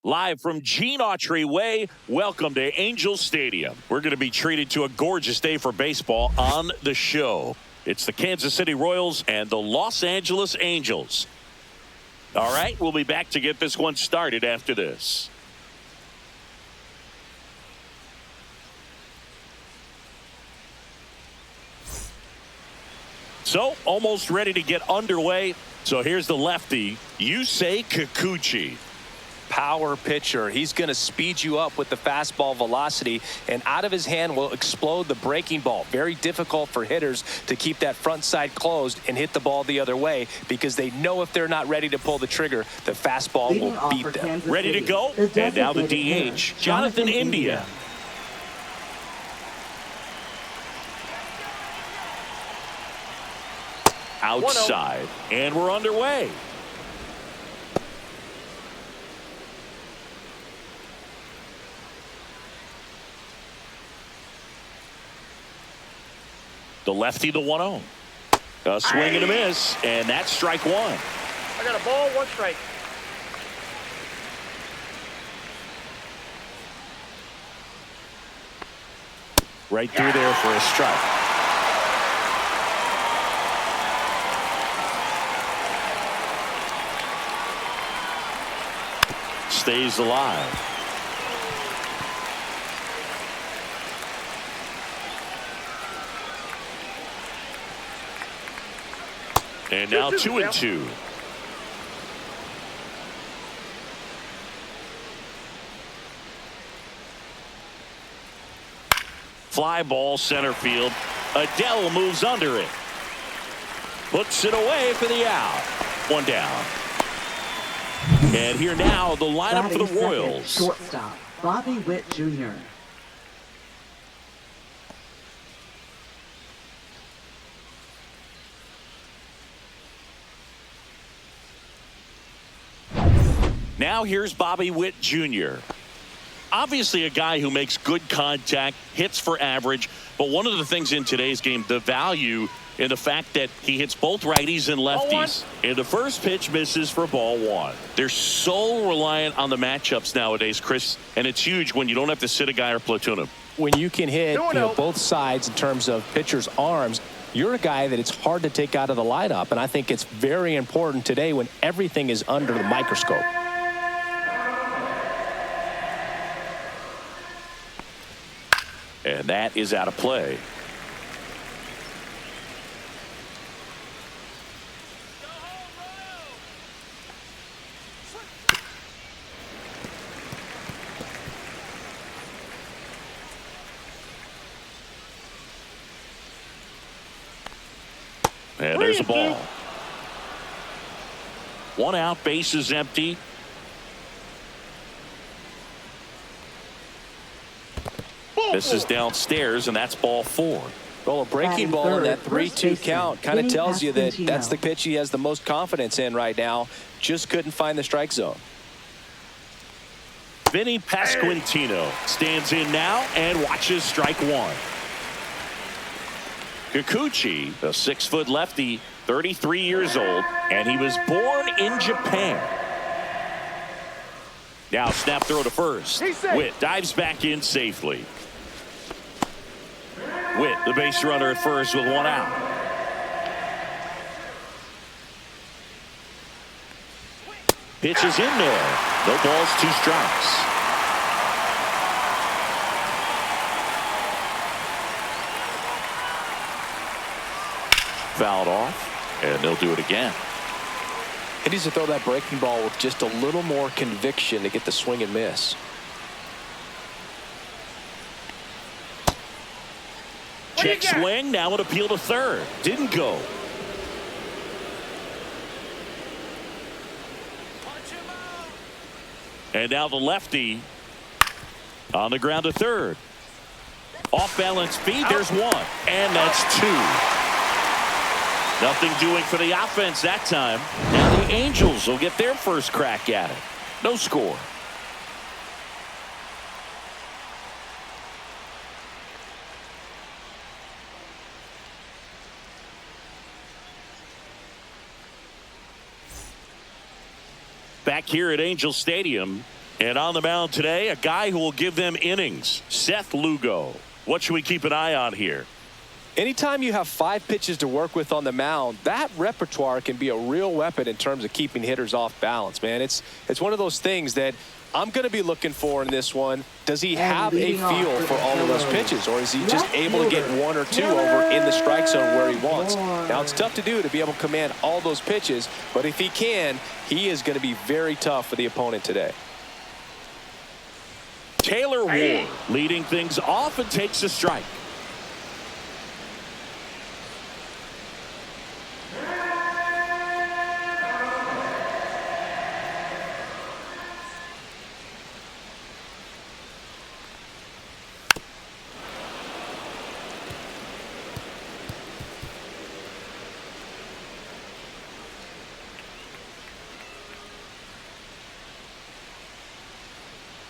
Live from Gene Autry Way, welcome to Angel Stadium. We're going to be treated to a gorgeous day for baseball on the show. It's the Kansas City Royals and the Los Angeles Angels. All right, we'll be back to get this one started after this. So, almost ready to get underway. So here's the lefty, Yusei Kikuchi. Power pitcher. He's going to speed you up with the fastball velocity, and out of his hand will explode the breaking ball. Very difficult for hitters to keep that front side closed and hit the ball the other way, because they know if they're not ready to pull the trigger, the fastball will beat them. Ready to go? And now the DH, Jonathan India. Outside, and we're underway. The lefty, the 1-0. A swing and a miss, and that's strike one. I got a ball, one strike. Right through there for a strike. Stays alive. And now 2-2. Fly ball center field. Adele moves under it. Puts it away for the out. One down. And here now the lineup for the Royals. Shortstop, Bobby Witt Jr. Now here's Bobby Witt Jr. Obviously a guy who makes good contact, hits for average, but one of the things in today's game, the value in the fact that he hits both righties and lefties. And the first pitch misses for ball one. They're so reliant on the matchups nowadays, Chris, and it's huge when you don't have to sit a guy or platoon him. When you can hit both sides in terms of pitchers' arms, you're a guy that it's hard to take out of the lineup, and I think it's very important today when everything is under the microscope. And that is out of play. And there's a ball. One out, base is empty. This is downstairs, and that's ball four. Well, a breaking ball in that 3-2 count kind of tells you that that's the pitch he has the most confidence in right now. Just couldn't find the strike zone. Vinny Pasquantino stands in now and watches strike one. Kikuchi, the 6-foot lefty, 33 years old, and he was born in Japan. Now snap throw to first. Witt dives back in safely. Witt, the base runner at first with one out. Pitch is in there. No balls, two strikes. Fouled off, and they'll do it again. He needs to throw that breaking ball with just a little more conviction to get the swing and miss. Check swing, now an appeal to third. Didn't go. And now the lefty on the ground to third. Off balance feed, there's one. And that's two. Nothing doing for the offense that time. Now the Angels will get their first crack at it. No score. Back here at Angel Stadium, And on the mound today, a guy who will give them innings, Seth Lugo. What should we keep an eye on here? Anytime you have 5 pitches to work with on the mound, that repertoire can be a real weapon in terms of keeping hitters off balance, man. It's one of those things that I'm going to be looking for in this one. Does he have a feel for all of those pitches, or is he just able to get 1 or 2 over in the strike zone where he wants? Now, it's tough to do, to be able to command all those pitches, but if he can, he is going to be very tough for the opponent today. Taylor Ward leading things off and takes a strike.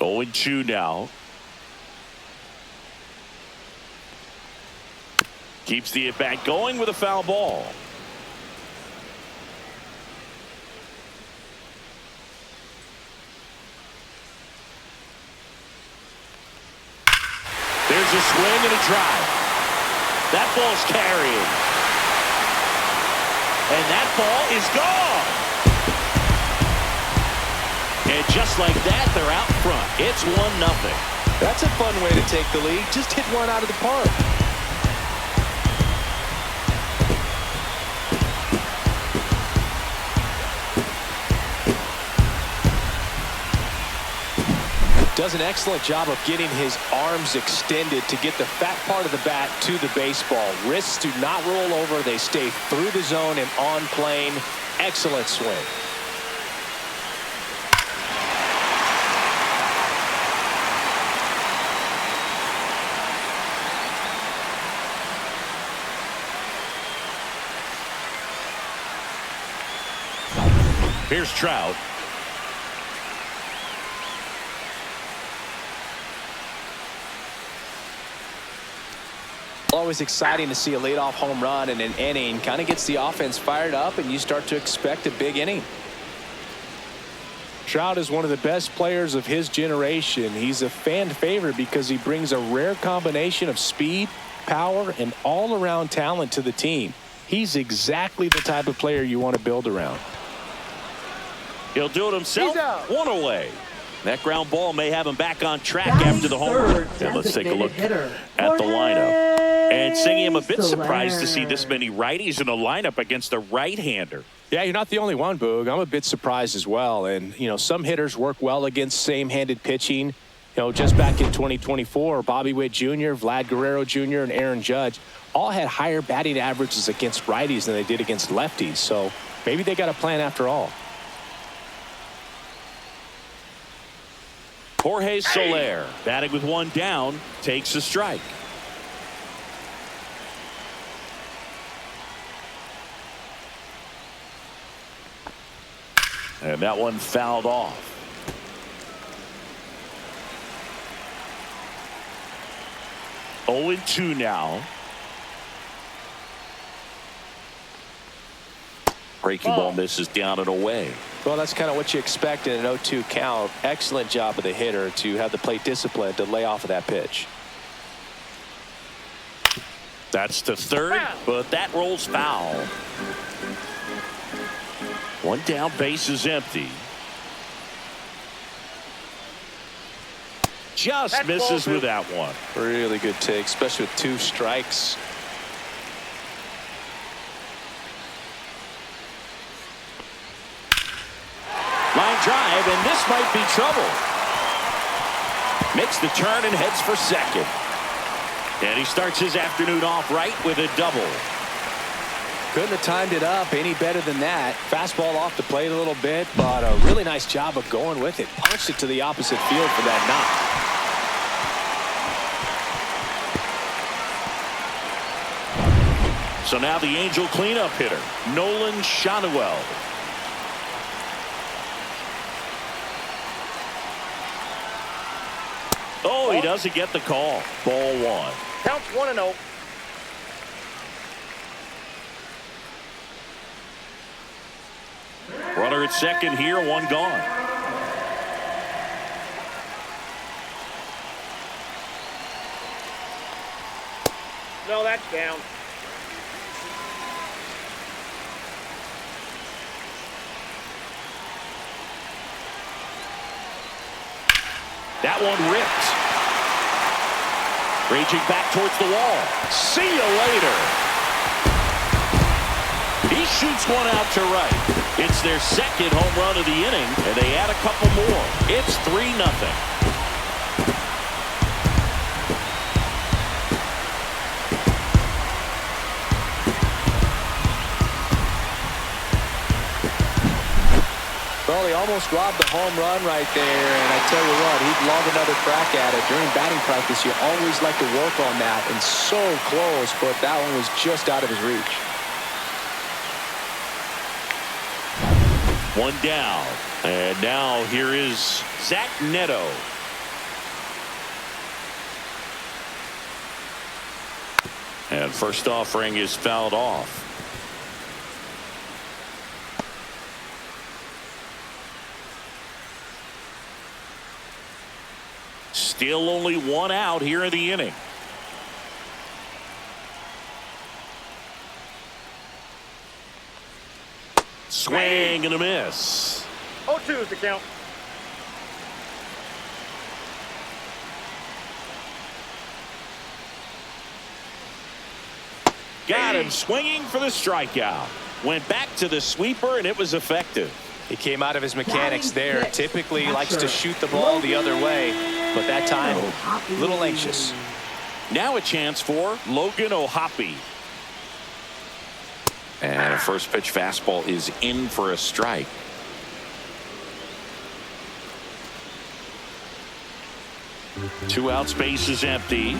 Oh, and 2 now. Keeps the at-bat going with a foul ball. There's a swing and a drive. That ball's carried. And that ball is gone. And just like that, they're out front. It's 1-0. That's a fun way to take the lead. Just hit one out of the park. Does an excellent job of getting his arms extended to get the fat part of the bat to the baseball. Wrists do not roll over. They stay through the zone and on plane. Excellent swing. Here's Trout. Always exciting to see a leadoff home run in an inning. Kind of gets the offense fired up, and you start to expect a big inning. Trout is one of the best players of his generation. He's a fan favorite because he brings a rare combination of speed, power, and all-around talent to the team. He's exactly the type of player you want to build around. He'll do it himself. 1 away. That ground ball may have him back on track after the home run. And let's take a look at the lineup. And Singy, I'm a bit surprised to see this many righties in the lineup against a right-hander. Yeah, you're not the only one, Boog. I'm a bit surprised as well. And, you know, some hitters work well against same-handed pitching. You know, just back in 2024, Bobby Witt Jr., Vlad Guerrero Jr., and Aaron Judge all had higher batting averages against righties than they did against lefties. So maybe they got a plan after all. Jorge Soler, batting with 1 down, takes a strike. And that one fouled off. Oh, and 2 now. Breaking ball misses down and away. Well, that's kind of what you expect in an 0-2 count. Excellent job of the hitter to have the plate discipline to lay off of that pitch. That's the third, but that rolls foul. 1 down, base is empty. Just misses with that one. Really good take, especially with 2 strikes. Line drive, and this might be trouble. Makes the turn and heads for second. And he starts his afternoon off right with a double. Couldn't have timed it up any better than that. Fastball off the plate a little bit, but a really nice job of going with it. Punched it to the opposite field for that knock. So now the Angel cleanup hitter, Nolan Shanuel. Oh, he doesn't get the call. Ball 1. Counts 1-0. Runner at second here, 1 gone. No, that's down. That one ripped. Raging back towards the wall. See you later. He shoots one out to right. It's their second home run of the inning, and they add a couple more. It's 3-0. Well, he almost robbed the home run right there, and I tell you what, he'd love another crack at it. During batting practice, you always like to work on that, and so close, but that one was just out of his reach. One down, and now here is Zach Neto. And first offering is fouled off. Still only one out here in the inning. Swing and a miss. 0-2 is the count. Got him swinging for the strikeout. Went back to the sweeper, and it was effective. He came out of his mechanics there. Typically likes to shoot the ball the other way, but that time a little anxious. Now a chance for Logan O'Hoppe. And a first pitch fastball is in for a strike. Two outs, base is empty.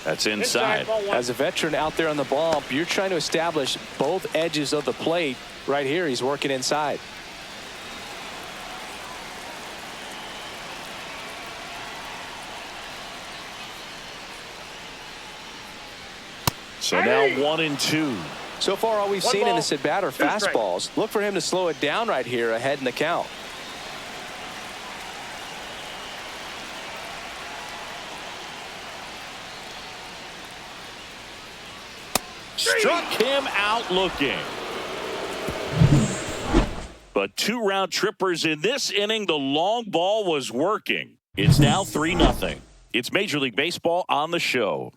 That's inside. As a veteran out there on the bump, you're trying to establish both edges of the plate. Right here, he's working inside. So now 1-2. So far, all we've seen in this at-bat are fastballs. strikes. Look for him to slow it down right here ahead in the count. Struck him out looking. But two round trippers in this inning. The long ball was working. It's now 3-0. It's Major League Baseball on the show.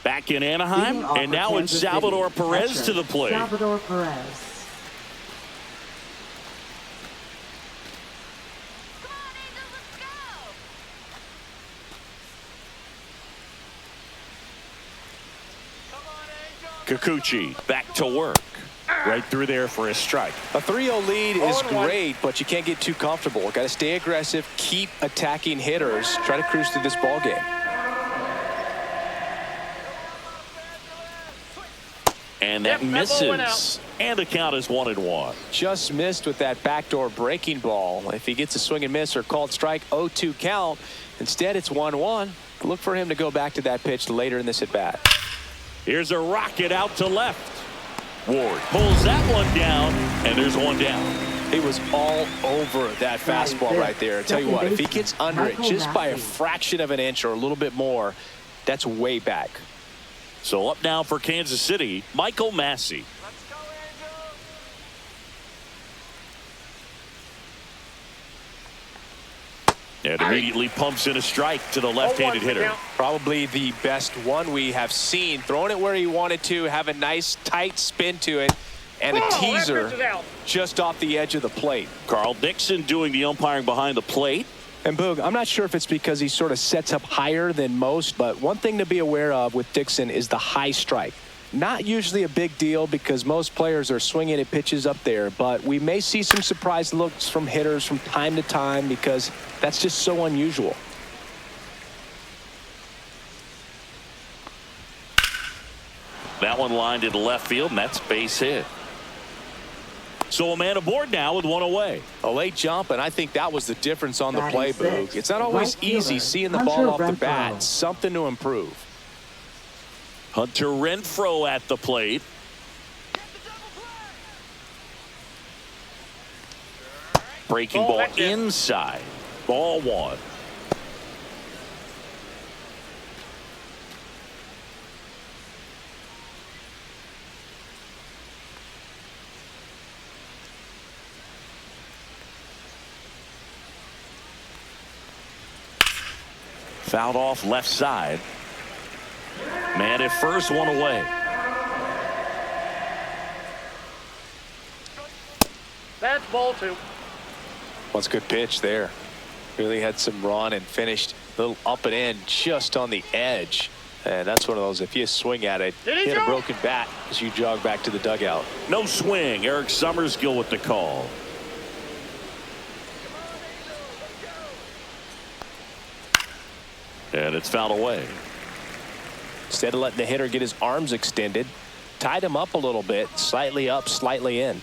Back in Anaheim, and now it's Salvador Perez to the plate. Salvador Perez. Kikuchi back to work. Right through there for a strike. A 3-0 lead is 0-1. great, but you can't get too comfortable. Got to stay aggressive, keep attacking hitters, try to cruise through this ball game. And that misses. And the count is 1-1. Just missed with that backdoor breaking ball. If he gets a swing and miss or called strike, 0-2 count. Instead, it's 1-1. Look for him to go back to that pitch later in this at bat. Here's a rocket out to left. Ward pulls that one down, and there's one down. He was all over that fastball right there. I tell you what, if he gets under it just by a fraction of an inch or a little bit more, that's way back. So up now for Kansas City, Michael Massey. And immediately pumps in a strike to the left-handed hitter. Probably the best one we have seen. Throwing it where he wanted to, have a nice tight spin to it, and a teaser just off the edge of the plate. Carl Dixon doing the umpiring behind the plate. And Boog, I'm not sure if it's because he sort of sets up higher than most, but one thing to be aware of with Dixon is the high strike. Not usually a big deal because most players are swinging at pitches up there, but we may see some surprise looks from hitters from time to time because that's just so unusual. That one lined into left field, and that's base hit. So a man aboard now with one away. A late jump, and I think that was the difference on the play, Batting Boog. It's not always right easy fielder, seeing the Hunter ball off the Renfroe. bat. Something to improve. Hunter Renfroe at the plate. Breaking ball inside. Ball one. Fouled off left side. Man at first, one away. That's ball two. What's a good pitch there. Really had some run and finished a little up and in just on the edge. And that's one of those, if you swing at it, hit a broken bat as you jog back to the dugout. No swing. Eric Summerskill with the call. And it's fouled away. Instead of letting the hitter get his arms extended, tied him up a little bit, slightly up, slightly in.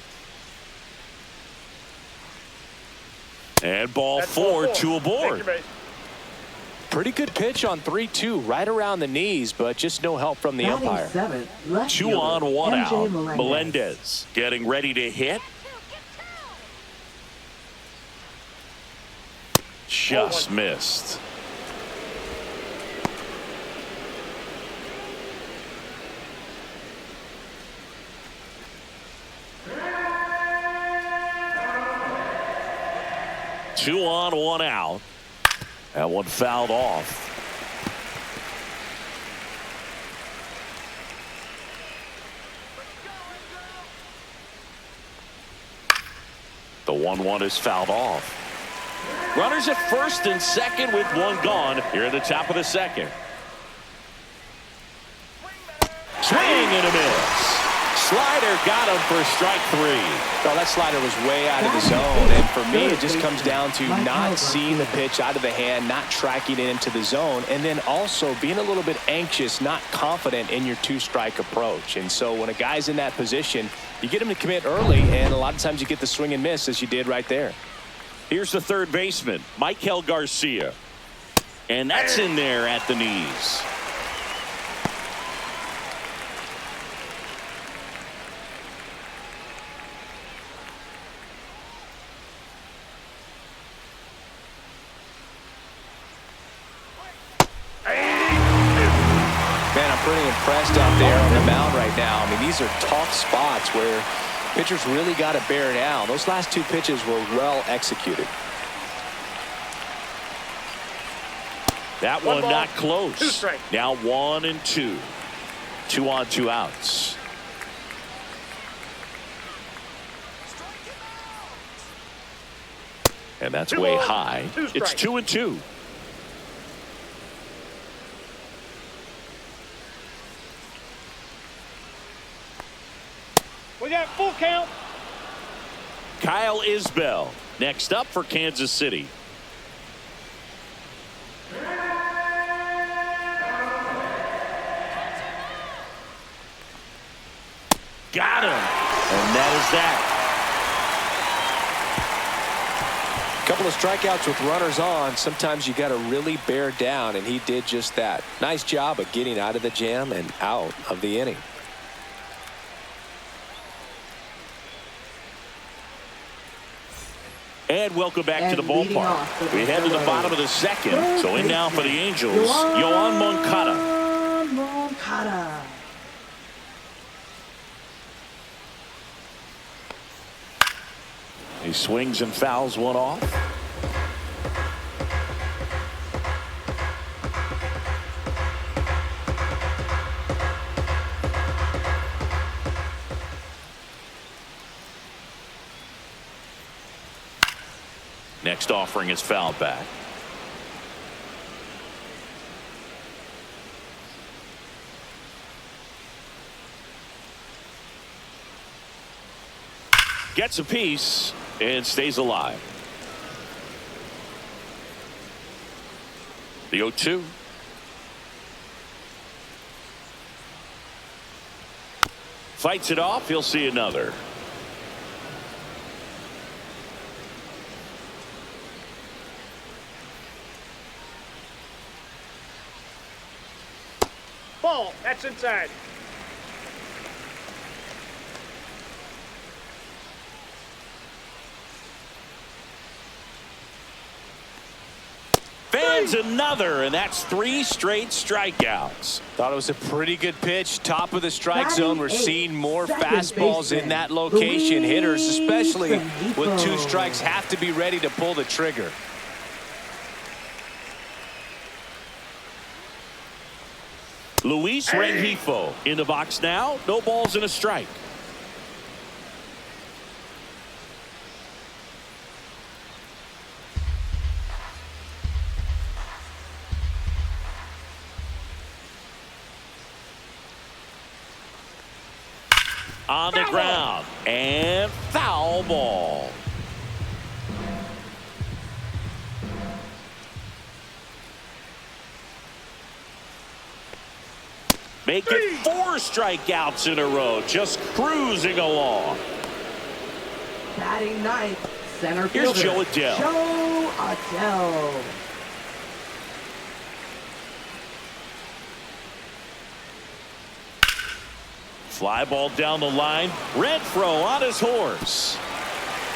And ball four, two aboard. Pretty good pitch on 3-2, right around the knees, but just no help from the umpire. 2 on, 1 out. Melendez getting ready to hit. Just missed. Two on, 1 out. That one fouled off. The 1-1 is fouled off. Runners at first and second with one gone here at the top of the second. Swing and a miss. Slider got him for strike 3. Well, that slider was way out of the zone, and for me it just comes down to not seeing the pitch out of the hand, not tracking it into the zone, and then also being a little bit anxious, not confident in your 2-strike approach. And so when a guy's in that position, you get him to commit early, and a lot of times you get the swing and miss as you did right there. Here's the third baseman, Michael Garcia, and that's in there at the knees. Pretty impressed out there on the mound right now. I mean, these are tough spots where pitchers really got to bear down. Those last 2 pitches were well executed. That one not close. 2 strikes. Now 1 and 2. 2 on, 2 outs. And that's way high. It's 2 and 2. We got full count. Kyle Isbell next up for Kansas City. Got him. And that is that. A couple of strikeouts with runners on. Sometimes you got to really bear down, and he did just that. Nice job of getting out of the jam and out of the inning. And welcome back to the ballpark. We head to the bottom of the second. So in now for the Angels, Yoan Moncada. He swings and fouls one off. Next offering is fouled back. Gets a piece and stays alive. The 0-2. Fights it off. He'll see another. Ball. That's inside. Fans another, and that's 3 straight strikeouts. Thought it was a pretty good pitch. Top of the strike Batting zone. We're eighth, seeing more second fastballs in baseman, that location. Hitters, especially Luis with 2 Rengifo. strikes, have to be ready to pull the trigger. Luis Rengifo in the box now. No balls and a strike. On the ground and foul ball. Make it 4 strikeouts in a row, just cruising along. Batting ninth, center Here's fielder. Joe Adele. Joe Adele. Fly ball down the line. Renfroe on his horse.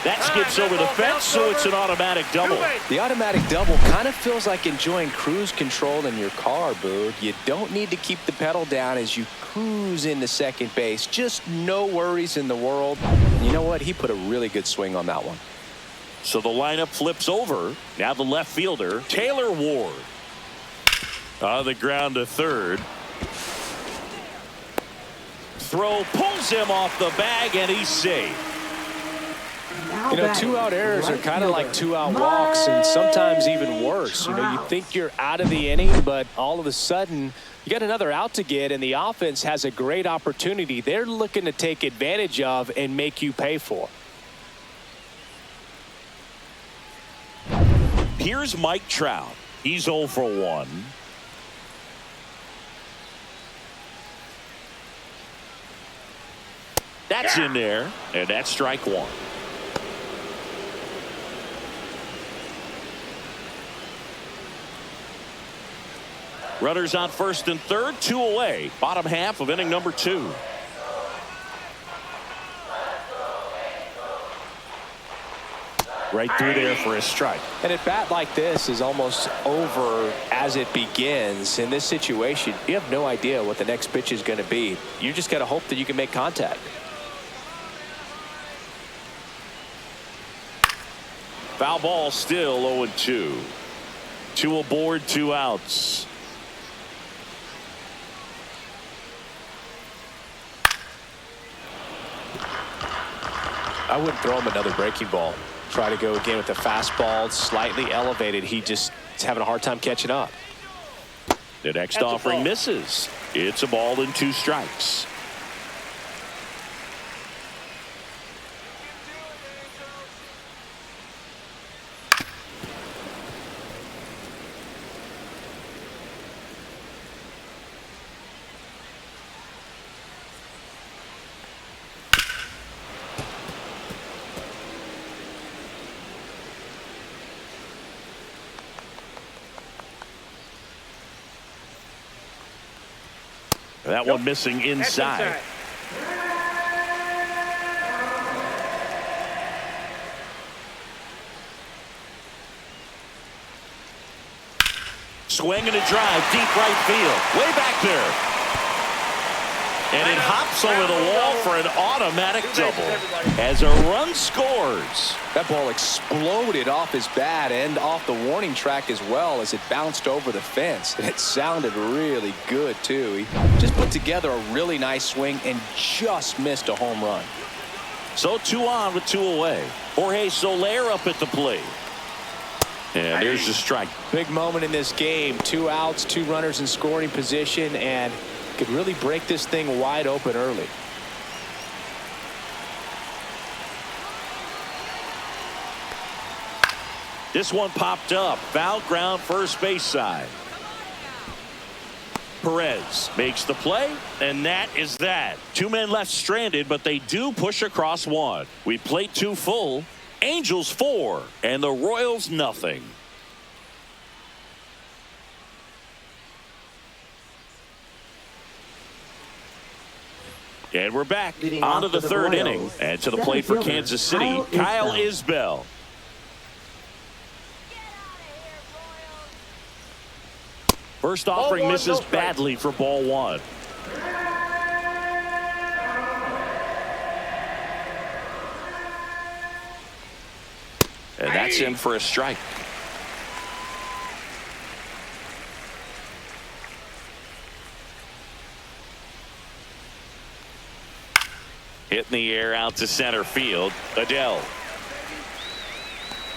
That skips over the fence, so it's an automatic double. The automatic double kind of feels like enjoying cruise control in your car, Boog. You don't need to keep the pedal down as you cruise into second base. Just no worries in the world. You know what? He put a really good swing on that one. So the lineup flips over. Now the left fielder, Taylor Ward. On the ground to third. Throw pulls him off the bag, and he's safe. Now You know, batting 2-out errors are right kind of like fielder, 2-out walks, and sometimes even Mike worse. You know, you Trout. think you're out of the inning, but all of a sudden you got another out to get, and the offense has a great opportunity they're looking to take advantage of and make you pay for. Here's Mike Trout. He's 0 for 1. That's in there, and that's strike 1. Runners on first and third, 2 away. Bottom half of inning number 2. Right through there for a strike. And at bat like this is almost over as it begins. In this situation, you have no idea what the next pitch is going to be. You just got to hope that you can make contact. Foul ball still 0-2. 2 aboard, 2 outs. I wouldn't throw him another breaking ball. Try to go again with the fastball slightly elevated. He just is having a hard time catching up. The next That's a offering ball. misses. It's a ball and 2 strikes. That one missing That's inside. Swing and a drive, deep right field, way back there. And it hops over the wall for an automatic double as a run scores. That ball exploded off his bat and off the warning track as well as it bounced over the fence. And it sounded really good, too. He just put together a really nice swing and just missed a home run. So 2 on with 2 away. Jorge Soler up at the plate. And there's the strike. Big moment in this game. 2 outs, 2 runners in scoring position, and could really break this thing wide open early. This one popped up. Foul ground first base side. Perez makes the play, and that is that. 2 men left stranded, but they do push across 1. We played 2 full. Angels 4 and the Royals nothing. And we're back Leading on to off the for the third Royals, inning. And to the center plate for fielder, Kansas City, Kyle Isbell. First offering one, misses no strike. badly for ball one. And that's in for a strike. Hit in the air out to center field. Adele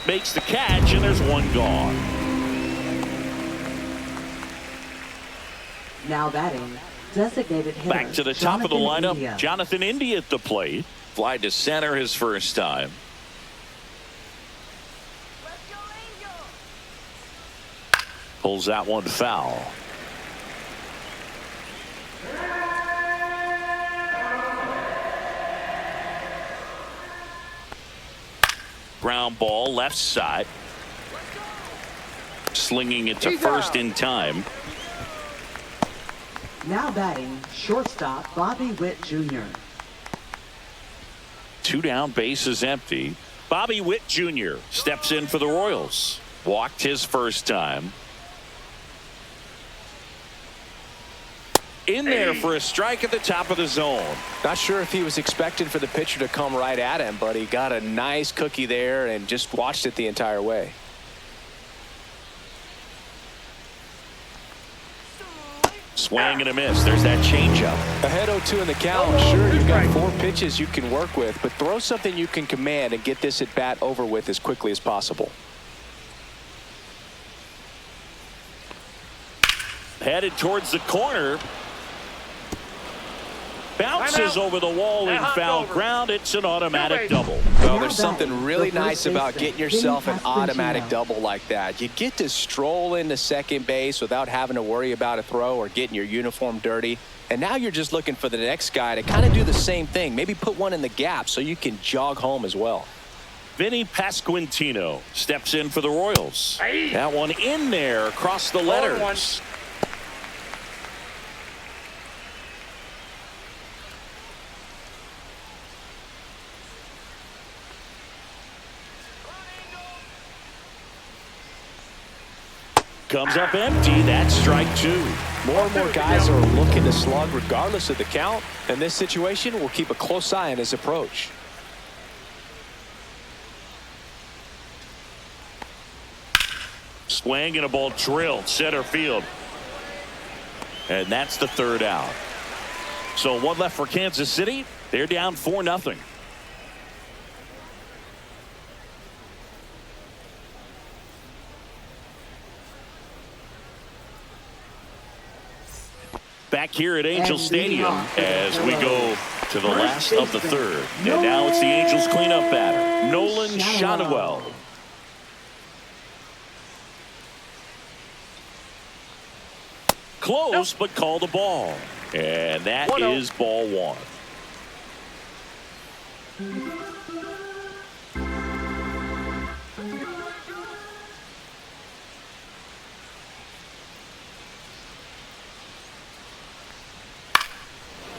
makes the catch, and there's one gone. Now batting, designated hitter. Back to the top of the Jonathan lineup. India. Jonathan India at the plate. Fly to center his first time. Pulls that one foul. Ground ball left side. Slinging it to first in time. Now batting, shortstop Bobby Witt Jr. Two down, bases empty. Bobby Witt Jr. steps in for the Royals. Walked his first time. In there for a strike at the top of the zone. Not sure if he was expecting for the pitcher to come right at him, but he got a nice cookie there and just watched it the entire way. Swing and a miss. There's that changeup. Ahead 0-2 in the count. Sure, you've got 4 pitches you can work with, but throw something you can command and get this at bat over with as quickly as possible. Headed towards the corner. Bounces over the wall in foul ground. It's an automatic double. Well, there's something really nice about getting yourself an automatic double like that. You get to stroll into second base without having to worry about a throw or getting your uniform dirty. And now you're just looking for the next guy to kind of do the same thing. Maybe put one in the gap so you can jog home as well. Vinny Pasquantino steps in for the Royals. That one in there across the letters. Comes up empty. That's strike 2. More and more guys are looking to slug regardless of the count. In this situation, we'll keep a close eye on his approach. Swing and a ball drilled center field. And that's the third out. So one left for Kansas City. They're down 4-0. Back here at Angel Stadium as we go to the last of the third. And now it's the Angels cleanup batter, Nolan Shotwell. Close, but called a ball. And that is ball one.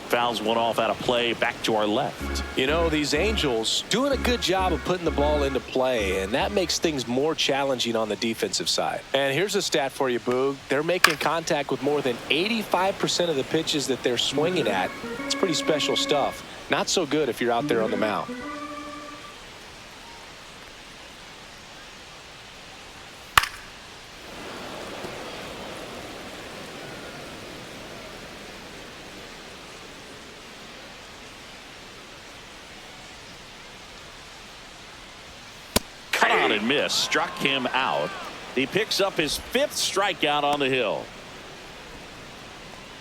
Fouls one off out of play. Back to our left. You know, these Angels doing a good job of putting the ball into play, and that makes things more challenging on the defensive side. And here's a stat for you, Boog. They're making contact with more than 85% of the pitches that they're swinging at. It's pretty special stuff. Not so good if you're out there on the mound. On and miss, struck him out. He picks up his 5th strikeout on the hill.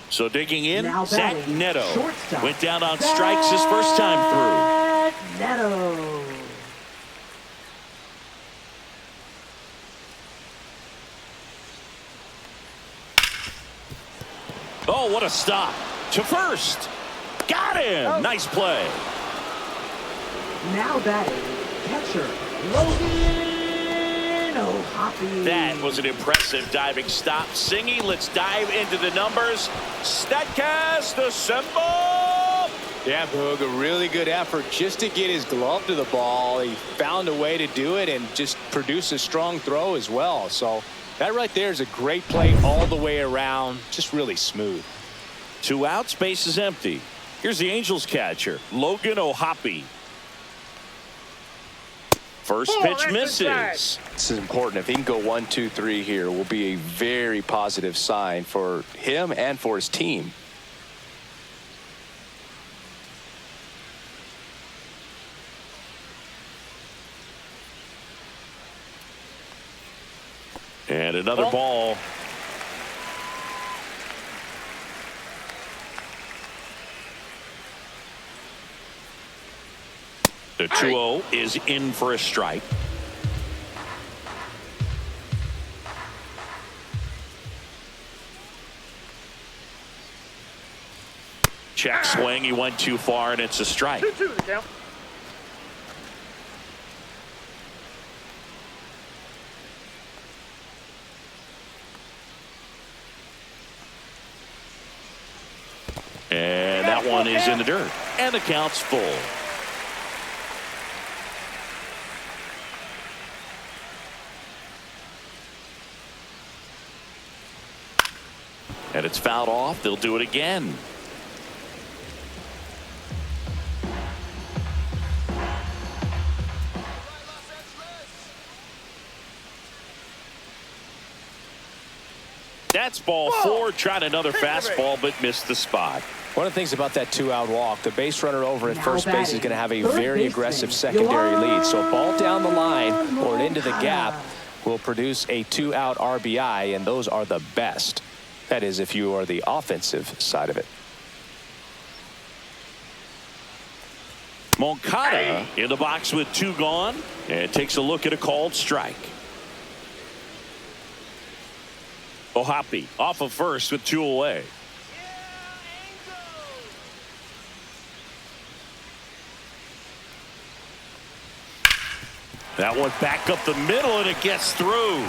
So digging in, Zach Neto went down on strikes his first time through. Neto. Oh, what a stop. To first. Got him. Nice play. Now batting, catcher Logan O'Hoppe. That was an impressive diving stop. Singy, let's dive into the numbers. Statcast assemble. Yeah, Boog, a really good effort just to get his glove to the ball. He found a way to do it and just produce a strong throw as well. So that right there is a great play all the way around. Just really smooth. 2 outs, base is empty. Here's the Angels catcher, Logan O'Hoppe. First pitch misses. This is important. If he can go 1, 2, 3 here, will be a very positive sign for him and for his team. And another ball. The 2-0 is in for a strike. Check swing. He went too far, and it's a strike. 2-2 the count. And that one is in the dirt. And the count's full. And it's fouled off. They'll do it again. That's ball 4. Tried another fastball, but missed the spot. One of the things about that 2-out walk, the base runner over at Now first base is batting, going to have a third very baseman, aggressive secondary lead. So a ball down the line or into the gap Moncada. will produce a 2-out RBI, and those are the best. That is, if you are the offensive side of it. Moncada in the box with 2 gone, and takes a look at a called strike. O'Hoppe off of first with 2 away. That one back up the middle, and it gets through.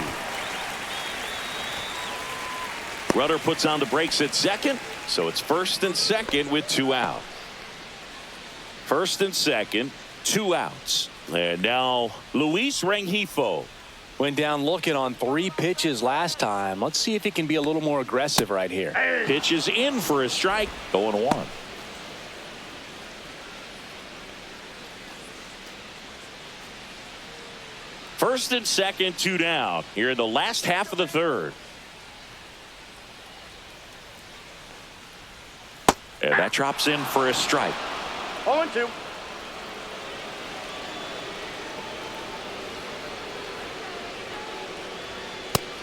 Runner puts on the brakes at second, so it's first and second with 2 out. First and second, 2 outs. And now Luis Rengifo. Went down looking on 3 pitches last time. Let's see if he can be a little more aggressive right here. Pitch is in for a strike. 0-1. First and second, 2 down here in the last half of the third. And that drops in for a strike. 0-2.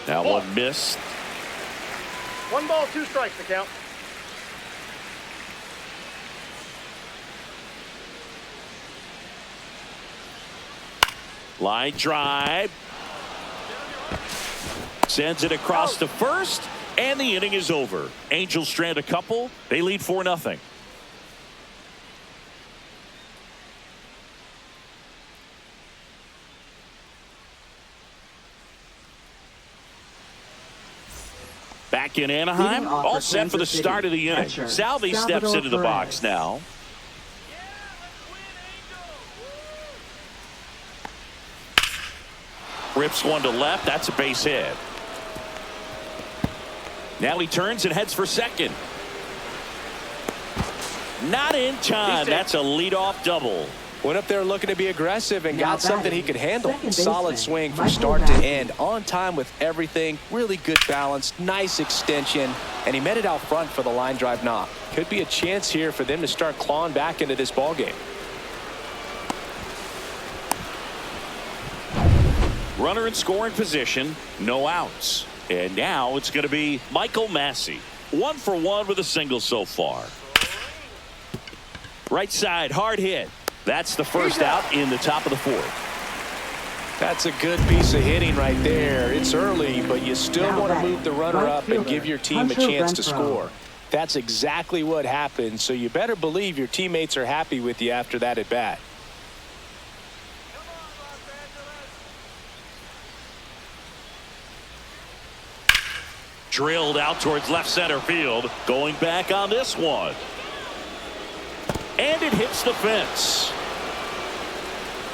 That one missed. 1 ball, 2 strikes the count. Line drive. Sends it across to first, and the inning is over. Angels strand a couple. They lead 4-0. Back in Anaheim, all set for the start of the inning. Salvi steps into the box now. Rips one to left. That's a base hit. Now he turns and heads for second. Not in time. That's a leadoff double. Went up there looking to be aggressive and Now got something batting, he could handle. second Solid baseman, swing from Michael start to Massey. end. On time with everything. Really good balance. Nice extension. And he met it out front for the line drive knock. Could be a chance here for them to start clawing back into this ball game. Runner in scoring position. No outs. And now it's going to be Michael Massey. 1 for 1 with a single so far. Right side, hard hit. That's the first out in the top of the 4th. That's a good piece of hitting right there. It's early, but you still want to move the runner up and give your team a chance to score. That's exactly what happened, so you better believe your teammates are happy with you after that at bat. Drilled out towards left center field. Going back on this one. And it hits the fence.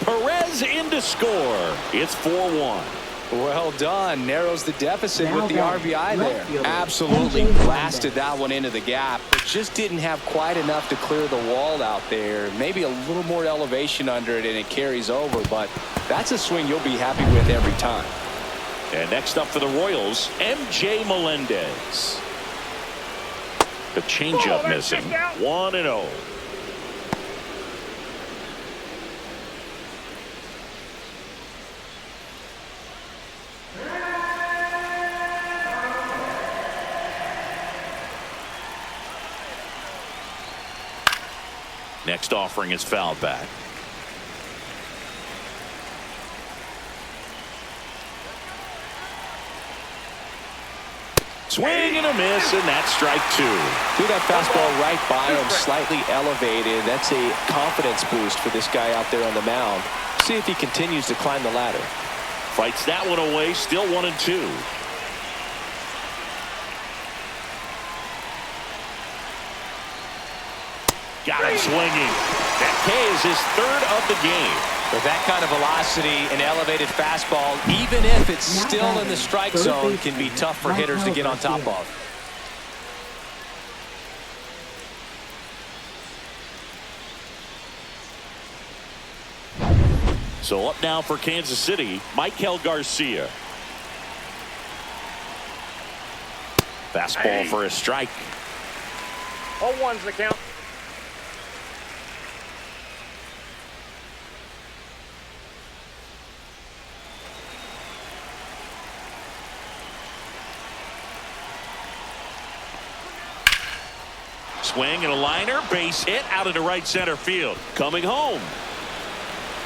Perez in to score. It's 4-1. Well done. Narrows the deficit Now with the back, RBI left there. fielder, Absolutely MJ blasted that one into the gap, but just didn't have quite enough to clear the wall out there. Maybe a little more elevation under it and it carries over, but that's a swing you'll be happy with every time. And next up for the Royals, MJ Melendez. The changeup missing. 1-0. Next offering is fouled back. Swing and a miss, and that's strike 2. Threw that fastball right by him, slightly elevated. That's a confidence boost for this guy out there on the mound. See if he continues to climb the ladder. Fights that one away, still 1-2. Got him swinging. That K is his 3rd of the game. With that kind of velocity, an elevated fastball, even if it's still in the strike zone, can be tough for hitters to get on top of. So up now for Kansas City, Michael Garcia. Fastball for a strike. 0-1's the count. Swing and a liner, base hit out into right center field. Coming home.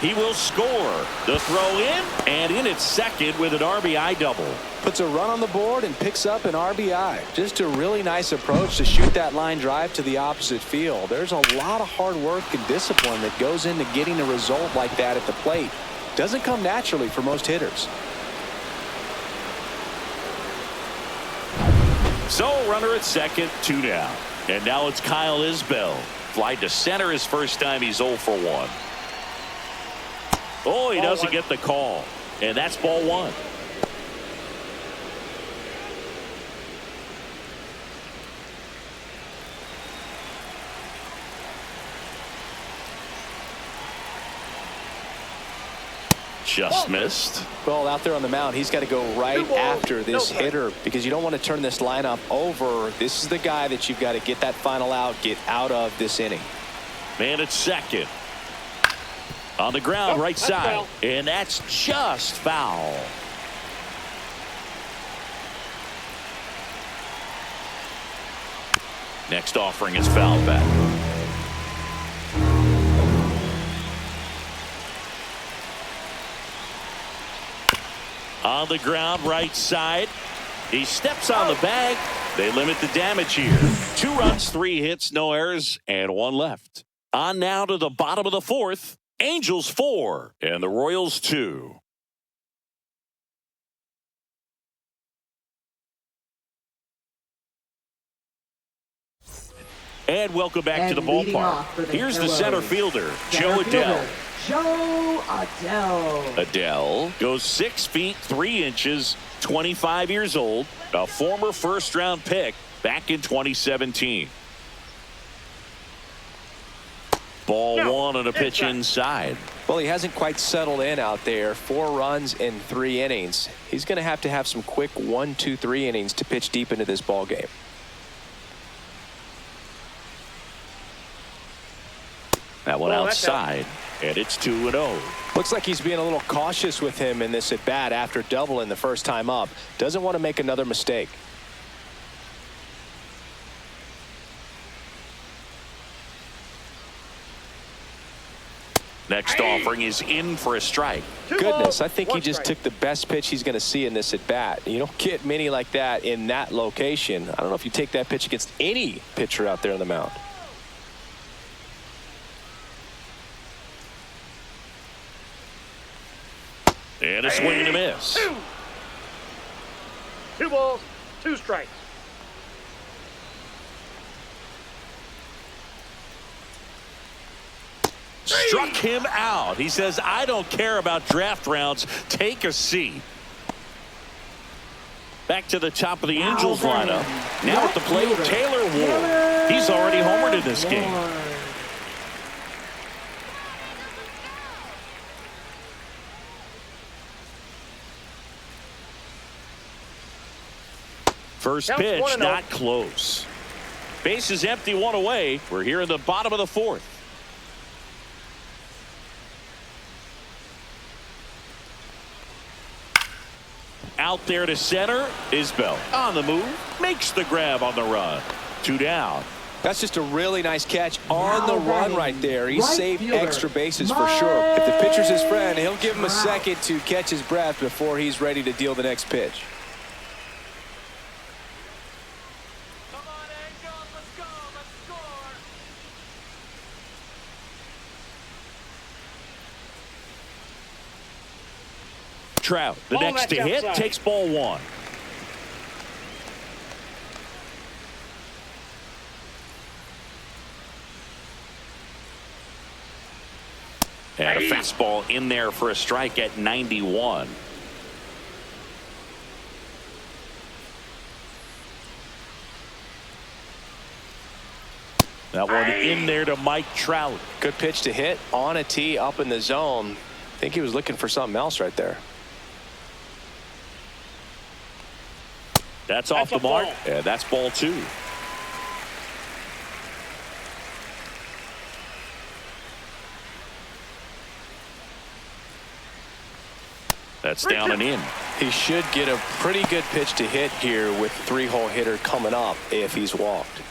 He will score. The throw in, and in at second with an RBI double. Puts a run on the board and picks up an RBI. Just a really nice approach to shoot that line drive to the opposite field. There's a lot of hard work and discipline that goes into getting a result like that at the plate. Doesn't come naturally for most hitters. So runner at second, 2 down. And now it's Kyle Isbell. Fly to center his first time. He's 0 for 1. Oh, he doesn't get the call. And that's ball 1. Just missed. Well, out there on the mound, he's got to go right after this hitter because you don't want to turn this lineup over. This is the guy that you've got to get that final out, get out of this inning. Man at second. On the ground, right side. Foul. And that's just foul. Next offering is fouled back. On the ground, right side. He steps on the bag. They limit the damage here. 2 runs, 3 hits, no errors, and 1 left. On now to the bottom of the 4th. Angels 4 and the Royals 2. And welcome back to the ballpark. Here's the center fielder, Joe Adell. Joe Adell. Adell goes 6 feet 3 inches, 25 years old, a former first-round pick back in 2017. Ball 1 on a pitch inside. Well, he hasn't quite settled in out there. 4 runs in 3 innings. He's going to have some quick 1, 2, 3 innings to pitch deep into this ball game. That one outside, and it's 2-0. Looks like he's being a little cautious with him in this at bat after doubling the first time up. Doesn't want to make another mistake. Next offering is in for a strike. Goodness, I think he just took the best pitch he's going to see in this at bat. You don't get many like that in that location. I don't know if you take that pitch against any pitcher out there on the mound. And a swing and a miss. 2 balls, 2 strikes. Struck him out. He says, I don't care about draft rounds. Take a seat. Back to the top of the Angels lineup. Now at the plate, Taylor Ward. He's already homered in this game. First pitch, not close. Base is empty, one away. We're here in the bottom of the fourth. Out there to center. Isbell on the move. Makes the grab on the run. 2 down. That's just a really nice catch on the run right there. He saved extra bases for sure. If the pitcher's his friend, he'll give him a second to catch his breath before he's ready to deal the next pitch. Come on, Angels, let's go, let's score. Trout, the next to hit, takes ball 1. And a fastball in there for a strike at 91. That one in there to Mike Trout. Good pitch to hit on a tee up in the zone. I think he was looking for something else right there. That's off the mark. Yeah, that's ball 2. That's down and in. He should get a pretty good pitch to hit here with 3-hole hitter coming up if he's walked.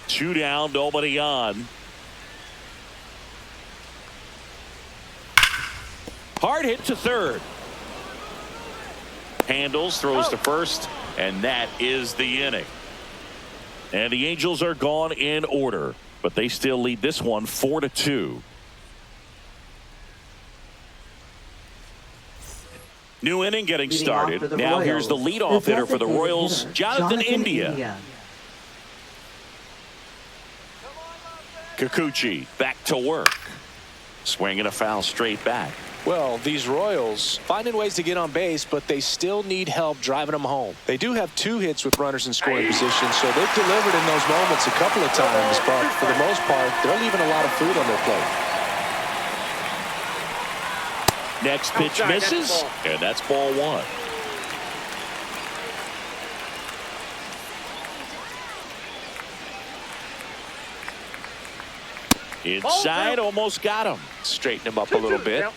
2 down, nobody on. Hard hit to third. Handles, throws to first, and that is the inning. And the Angels are gone in order, but they still lead this one 4-2. New inning getting started. Now here's the leadoff hitter for the Royals, Jonathan India. Kikuchi back to work. Swinging a foul straight back. Well, these Royals finding ways to get on base, but they still need help driving them home. They do have 2 hits with runners in scoring position, so they've delivered in those moments a couple of times, but for the most part, they're leaving a lot of food on their plate. Next pitch misses, and that's ball 1. Inside, almost got him. Straighten him up a little bit.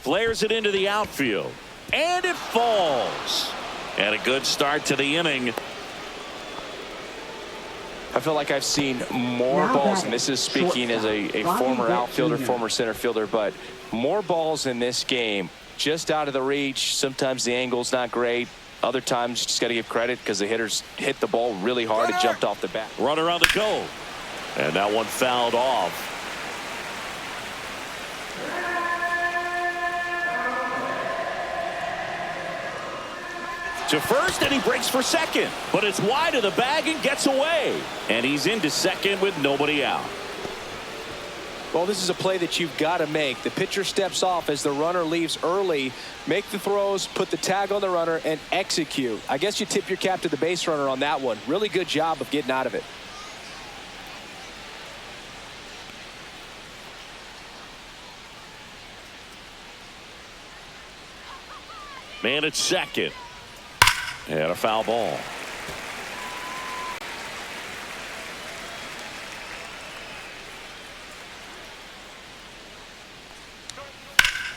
Flares it into the outfield, and it falls. And a good start to the inning. I feel like I've seen more balls, and this is speaking as a former outfielder, former center fielder, but more balls in this game just out of the reach. Sometimes the angle's not great. Other times you just got to give credit because the hitters hit the ball really hard and jumped off the bat. Runner on the go. And that one fouled off. To first, and he breaks for second, but it's wide of the bag and gets away, and he's into second with nobody out. Well, this is a play that you've got to make. The pitcher steps off as the runner leaves early. Make the throws, put the tag on the runner, and execute. I guess you tip your cap to the base runner on that one. Really good job of getting out of it. Man at second. And a foul ball.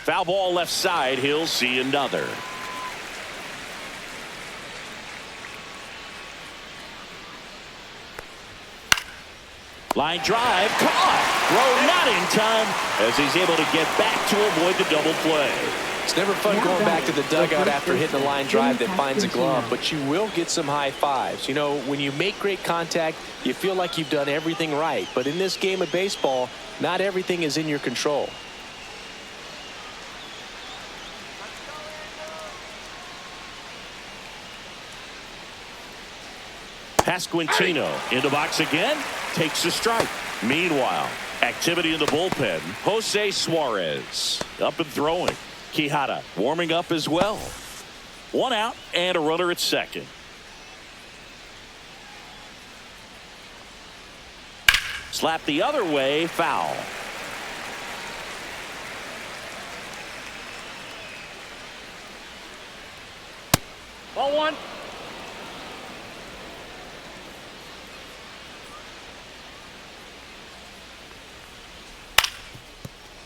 Foul ball left side. He'll see another. Line drive caught. Throw not in time as he's able to get back to avoid the double play. It's never fun going back to the dugout after hitting a line drive that finds a glove, but you will get some high fives. You know, when you make great contact, you feel like you've done everything right. But in this game of baseball, not everything is in your control. Pasquantino in the box again, takes a strike. Meanwhile, activity in the bullpen. Jose Suarez up and throwing. Quijada warming up as well. One out and a runner at second. Slap the other way, foul. Ball one.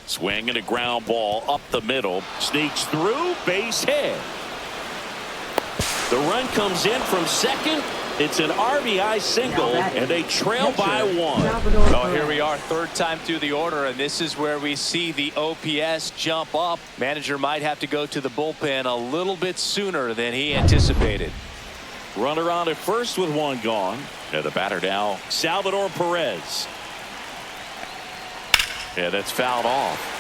Swing and a ground ball up the middle. Sneaks through, base hit. The run comes in from second. It's an RBI single, and they trail by one. Oh, here we are, third time through the order, and this is where we see the OPS jump up. Manager might have to go to the bullpen a little bit sooner than he anticipated. Runner on at first with one gone. And the batter now, Salvador Perez. Yeah, that's fouled off.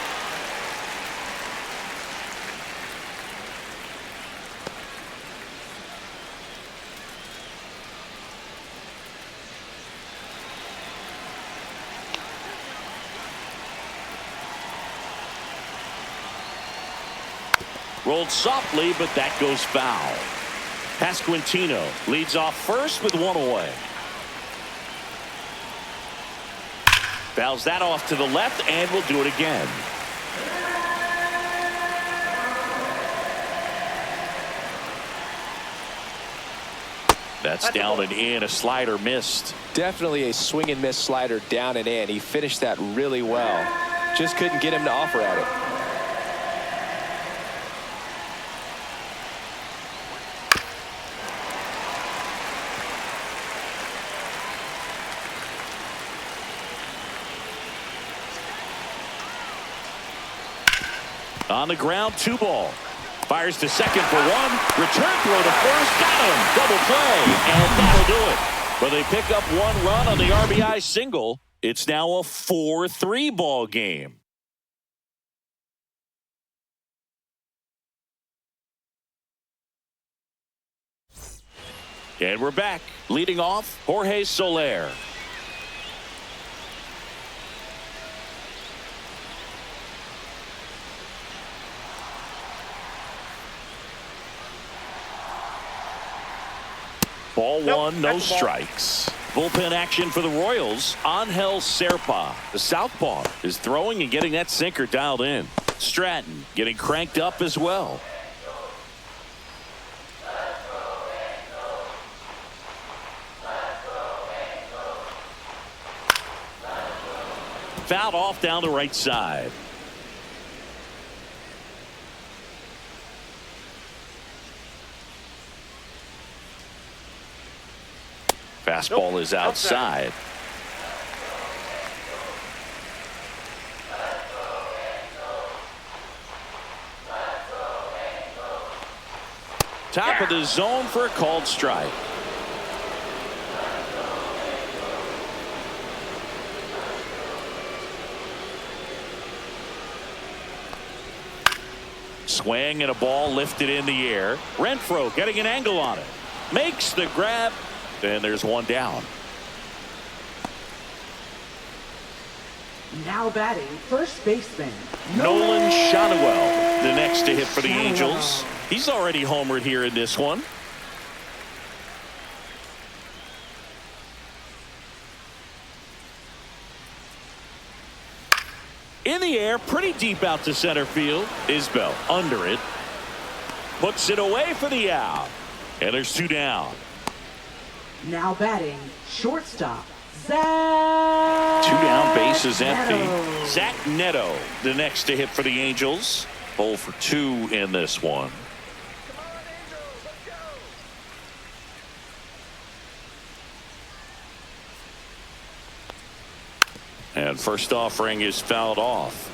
Rolled softly, but that goes foul. Pasquantino leads off first with one away. Fouls that off to the left, and will do it again. That's down and in. A slider missed. Definitely a swing and miss slider down and in. He finished that really well. Just couldn't get him to offer at it. On the ground, 2 ball. Fires to second for one. Return throw to first. Got him. Double play. And that'll do it. But they pick up 1 run on the RBI single. It's now a 4-3 ball game. And we're back. Leading off, Jorge Soler. Ball one, no strikes. Bullpen action for the Royals. Angel Serpa, the southpaw, is throwing and getting that sinker dialed in. Stratton getting cranked up as well. Fouled off down the right side. Fastball is outside. Top of the zone for a called strike. Swing and a ball lifted in the air. Renfroe getting an angle on it. Makes the grab. And there's one down. Now batting, first baseman Nolan Shotwell, the next to hit for the Angels. He's already homered here in this one. In the air, pretty deep out to center field. Isbell under it. Puts it away for the out. And there's 2 down. Now batting, shortstop, Zach. 2 down, bases empty. Zach Neto, the next to hit for the Angels. 0 for 2 in this one. And first offering is fouled off.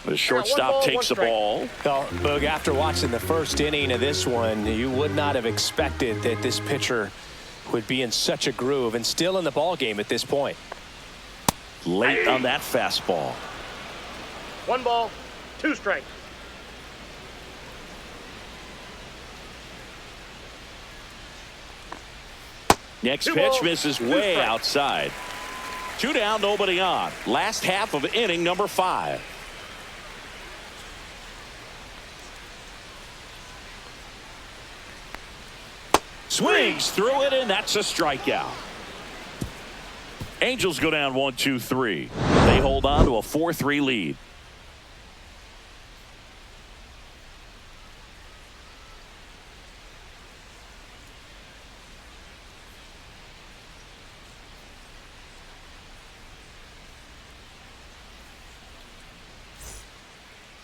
The shortstop takes the ball. Well, Boog, after watching the first inning of this one, you would not have expected that this pitcher would be in such a groove and still in the ball game at this point. Late on that fastball. 1 ball, 2 strikes. Next 2 pitch balls, misses 2 way strikes. outside. 2 down, nobody on. Last half of inning number 5. Swings through it, and that's a strikeout. Angels go down 1-2-3. They hold on to a 4-3 lead.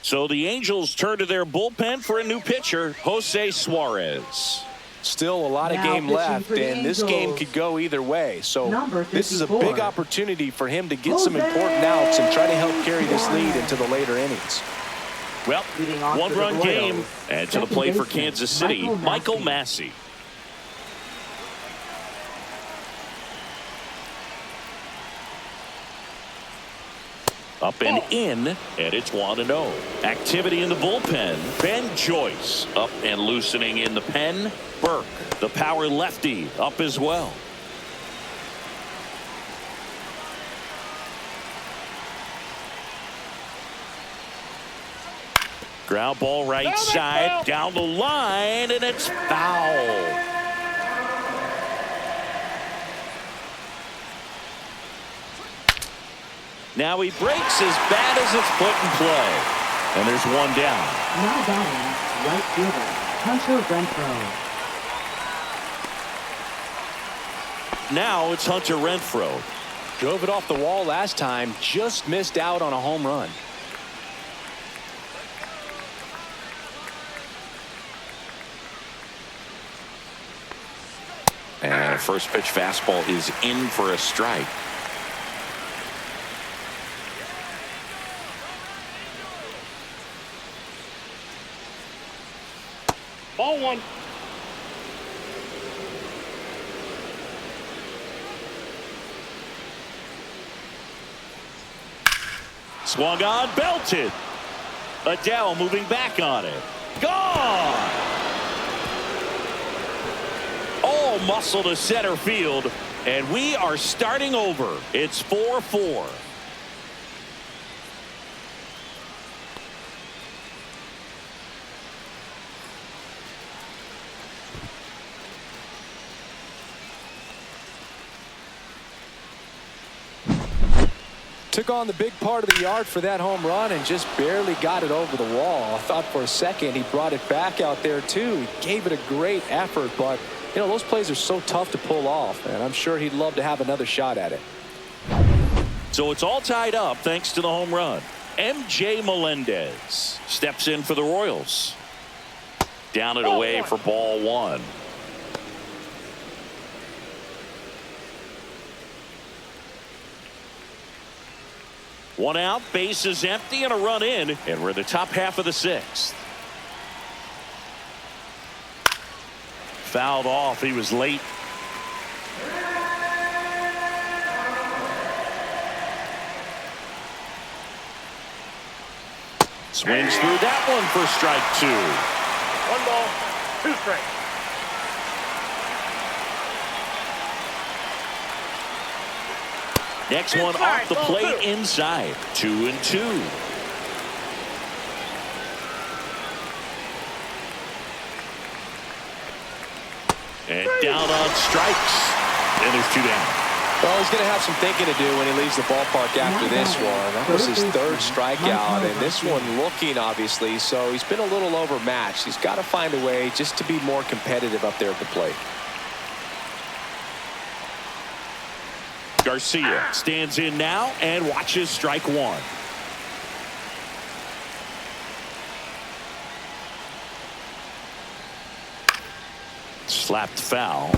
So the Angels turn to their bullpen for a new pitcher, Jose Suarez. Still a lot of Now game pitching left, for the and this game Angels, could go either way. So number this is a 54, big opportunity for him to get some Jose important outs and try to help carry this lead into the later innings. Well, Leading off for the one-run Royals, game, and to the second plate for baseman, Kansas City, Michael Massey. Massey. Up and in, and it's 1-0. Activity in the bullpen. Ben Joyce up and loosening in the pen. Burke, the power lefty, up as well. Ground ball right side, down the line, and it's foul. Now he breaks as bad as it's put in play. And there's 1 down. Now batting, right fielder, Hunter Renfroe. Now it's Hunter Renfroe. Drove it off the wall last time, just missed out on a home run. And first pitch fastball is in for a strike. Ball 1. Swung on, belted. Adele moving back on it. Gone! All muscle to center field, and we are starting over. It's 4-4. Took on the big part of the yard for that home run and just barely got it over the wall. I thought for a second he brought it back out there too. He gave it a great effort, but you know those plays are so tough to pull off, and I'm sure he'd love to have another shot at it. So it's all tied up thanks to the home run. MJ Melendez steps in for the Royals. Down and away for ball 1. One out, bases empty, and a run in, and we're in the top half of the 6th. Fouled off. He was late. Swings through that one for strike 2. 1 ball, 2 strikes. Next one off the plate inside. 2-2. And down on strikes. And there's 2 down. Well, he's going to have some thinking to do when he leaves the ballpark after this one. That was his 3rd strikeout, and this one looking obviously, so he's been a little overmatched. He's got to find a way just to be more competitive up there at the plate. Garcia stands in now and watches strike 1. Slapped foul.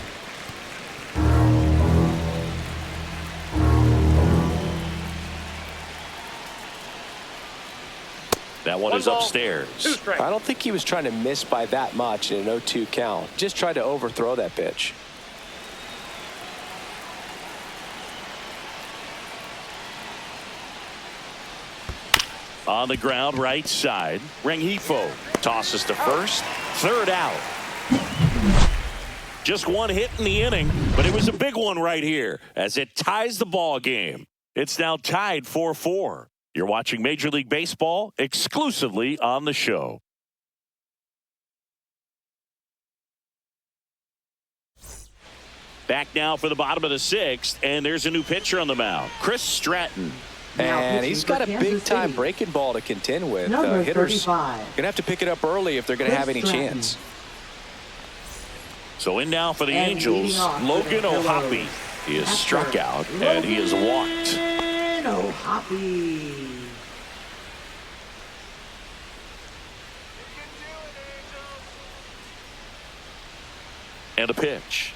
That one is upstairs. I don't think he was trying to miss by that much in an 0-2 count. Just tried to overthrow that pitch. On the ground, right side. Rengifo tosses to first. Third out. Just one hit in the inning, but it was a big one right here as it ties the ball game. It's now tied 4-4. You're watching Major League Baseball exclusively on the show. Back now for the bottom of the sixth, and there's a new pitcher on the mound, Chris Stratton. And he's got a big-time breaking ball to contend with. Hitters going to have to pick it up early if they're going to have any chance. So in now for the Angels, Logan O'Hoppe. He is struck out, and he is walked. O'Hoppe. And a pitch.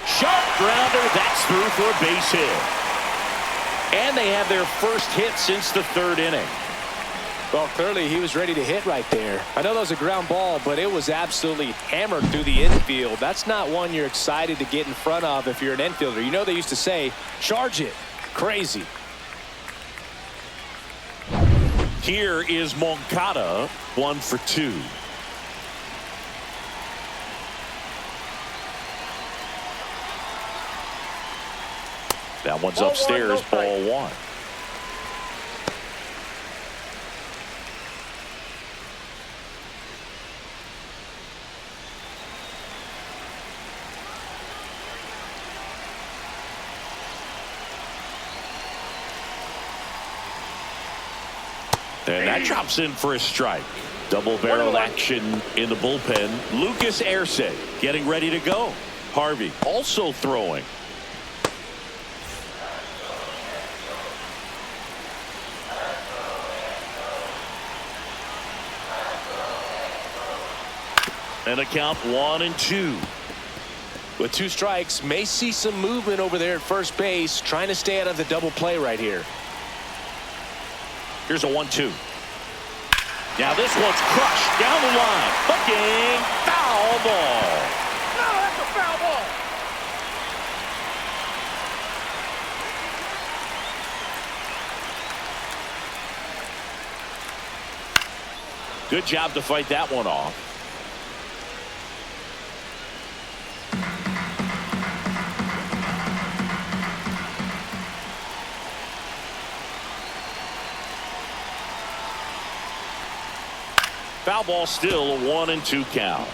Sharp grounder, that's through for a base hit. And they have their first hit since the third inning. Well, clearly he was ready to hit right there. I know that was a ground ball, but it was absolutely hammered through the infield. That's not one you're excited to get in front of if you're an infielder. You know they used to say, charge it. Crazy. Here is Moncada, 1 for 2. That one's upstairs, ball 1. And that drops in for a strike. Double-barrel action in the bullpen. Lucas Erceg getting ready to go. Harvey also throwing. And a count 1-2. With 2 strikes, may see some movement over there at first base, trying to stay out of the double play right here. Here's a 1-2. Now this one's crushed down the line. Hooking, foul ball. No, that's a foul ball. Good job to fight that one off. Foul ball, still a 1-2 count.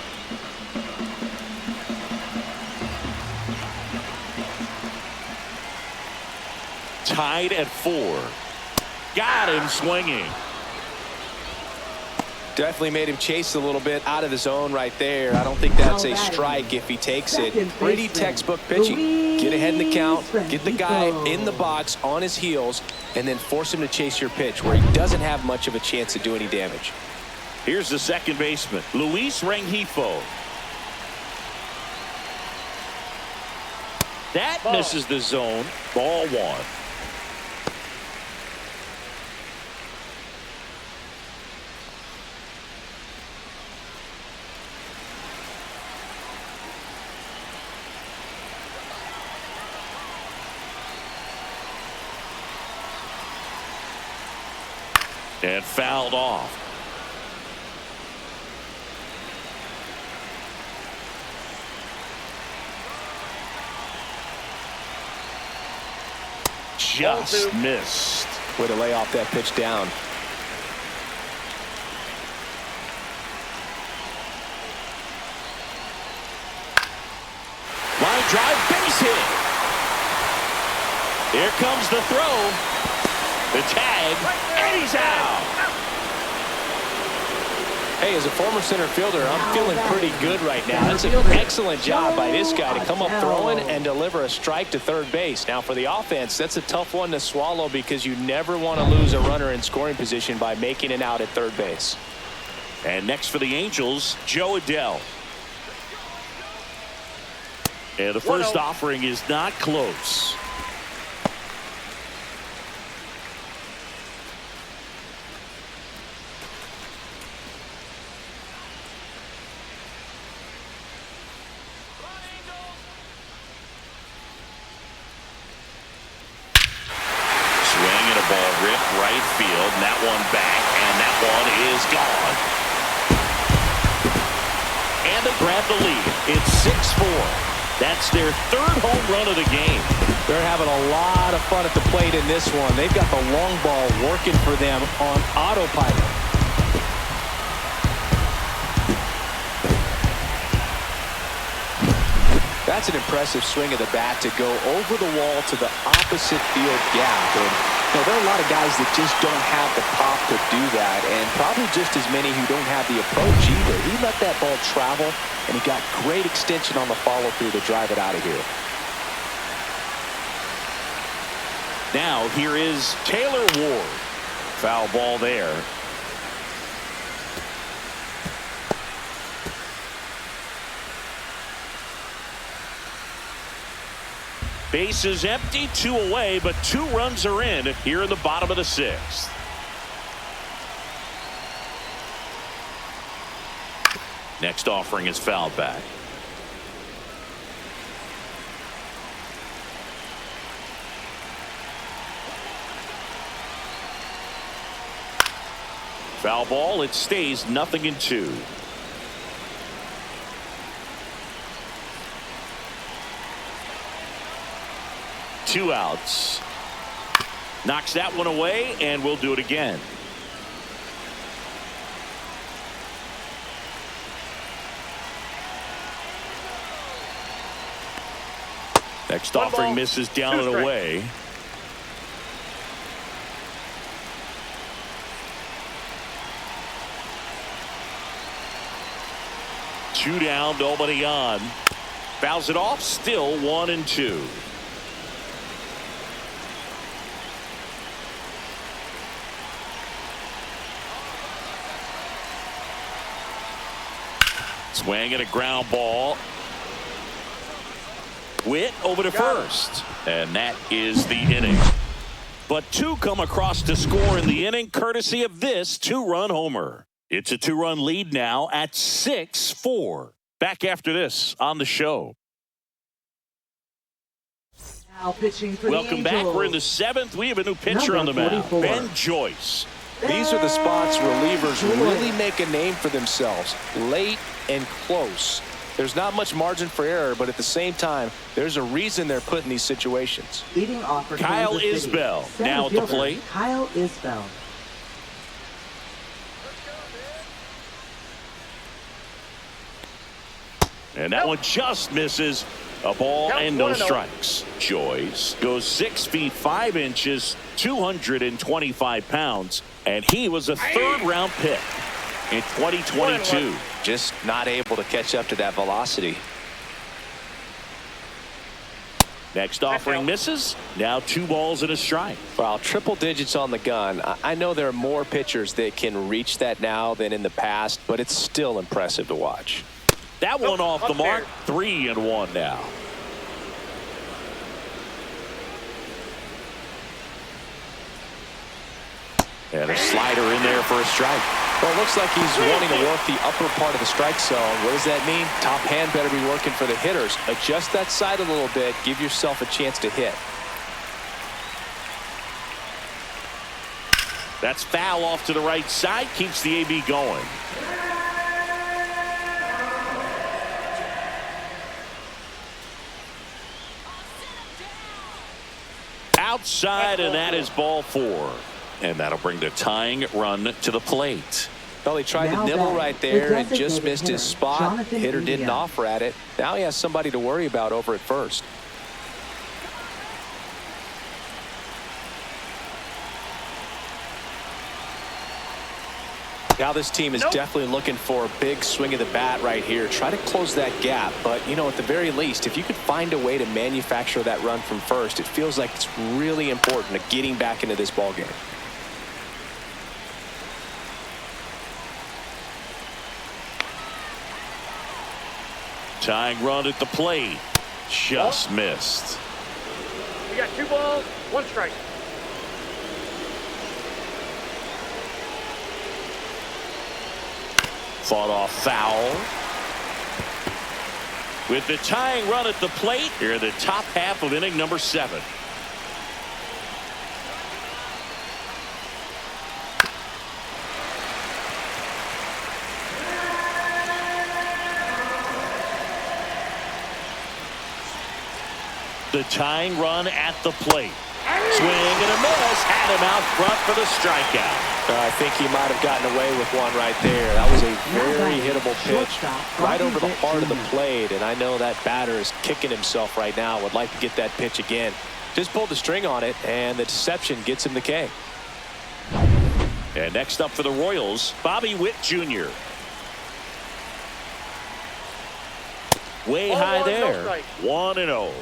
Tied at 4. Got him swinging. Definitely made him chase a little bit out of his zone right there. I don't think that's a strike if he takes it. Pretty textbook pitching. Get ahead in the count, get the guy in the box on his heels, and then force him to chase your pitch where he doesn't have much of a chance to do any damage. Here's the second baseman, Luis Rengifo. That misses the zone. Ball 1. And fouled off. Just missed. Way to lay off that pitch down. Line drive, base hit. Here comes the throw. The tag, and he's out. Hey, as a former center fielder, I'm feeling pretty good right now. That's an excellent job by this guy to come up throwing and deliver a strike to third base. Now, for the offense, that's a tough one to swallow because you never want to lose a runner in scoring position by making it out at third base. And next for the Angels, Joe Adell. And the first offering is not close. Swing and a ball ripped right field, and that one back, and that one is gone. And they grab the lead. It's 6-4. That's their third home run of the game. They're having a lot of fun at the plate in this one. They've got the long ball working for them on autopilot. That's an impressive swing of the bat to go over the wall to the opposite field gap. And there are a lot of guys that just don't have the pop to do that, and probably just as many who don't have the approach either. He let that ball travel, and he got great extension on the follow-through to drive it out of here. Now here is Taylor Ward. Foul ball there. Base is empty, 2 away, but 2 runs are in here in the bottom of the 6th. Next offering is fouled back. Foul ball. It stays 0-2. Two outs. Knocks that one away, and we'll do it again. Next offering misses down and away. Two down, nobody on. Fouls it off, still 1-2. Swing and a ground ball. Witt over to first. And that is the inning. But 2 come across to score in the inning, courtesy of this 2-run homer. It's a 2-run lead now at 6-4. Back after this on the show. Now pitching for Welcome the back. Angels. We're in the 7th. We have a new pitcher on the mound. 44. Ben Joyce. These are the spots relievers really make a name for themselves. Late and close. There's not much margin for error, but at the same time, there's a reason they're put in these situations. Leading off for Kyle Kansas City, Isbell center now at the fielder, plate. Kyle Isbell. And that one just misses. A ball and no strikes. Joyce goes 6 feet 5 inches, 225 pounds, and he was a 3rd-round pick in 2022. Just not able to catch up to that velocity. Next offering misses. Now 2 balls and a strike. Well, triple digits on the gun. I know there are more pitchers that can reach that now than in the past, but it's still impressive to watch. That one off the mark. 3-1 now. And a slider in there for a strike. Well, it looks like he's wanting to work the upper part of the strike zone. What does that mean? Top hand better be working for the hitters. Adjust that side a little bit. Give yourself a chance to hit. That's foul off to the right side. Keeps the AB going. Outside, and that is ball 4. And that'll bring the tying run to the plate. Well, he tried to nibble right there and just missed his spot. Hitter didn't offer at it. Now he has somebody to worry about over at first. Now this team is definitely looking for a big swing of the bat right here. Try to close that gap. But, you know, at the very least, if you could find a way to manufacture that run from first, it feels like it's really important to getting back into this ball game. Tying run at the plate. Just missed. We got 2 balls, 1 strike. Fought off foul. With the tying run at the plate, here in the top half of inning number 7. The tying run at the plate. Swing and a miss. Had him out front for the strikeout. I think he might have gotten away with one right there. That was a very hittable pitch right over the heart of the plate. And I know that batter is kicking himself right now. Would like to get that pitch again. Just pulled the string on it, and the deception gets him the K. And next up for the Royals, Bobby Witt Jr. Way high there. 1-0.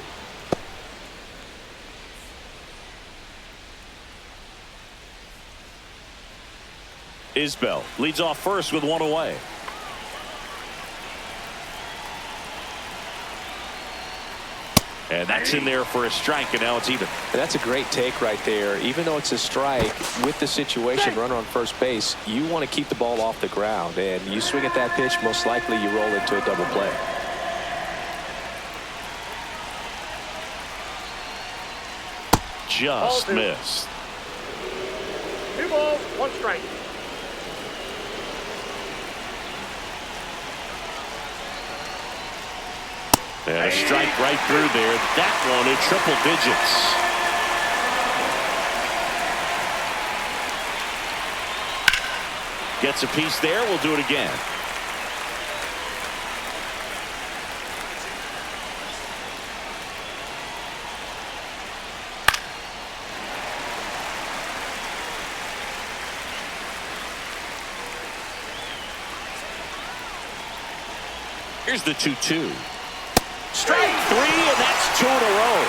Isbell leads off first with one away. And that's in there for a strike, and now it's even. That's a great take right there. Even though it's a strike, with the situation, runner on first base, you want to keep the ball off the ground. And you swing at that pitch, most likely you roll into a double play. Just missed. 2 balls, 1 strike. And a strike right through there. That one in triple digits. Gets a piece there. We'll do it again. Here's the 2-2. Strike 3, and that's 2 in a row.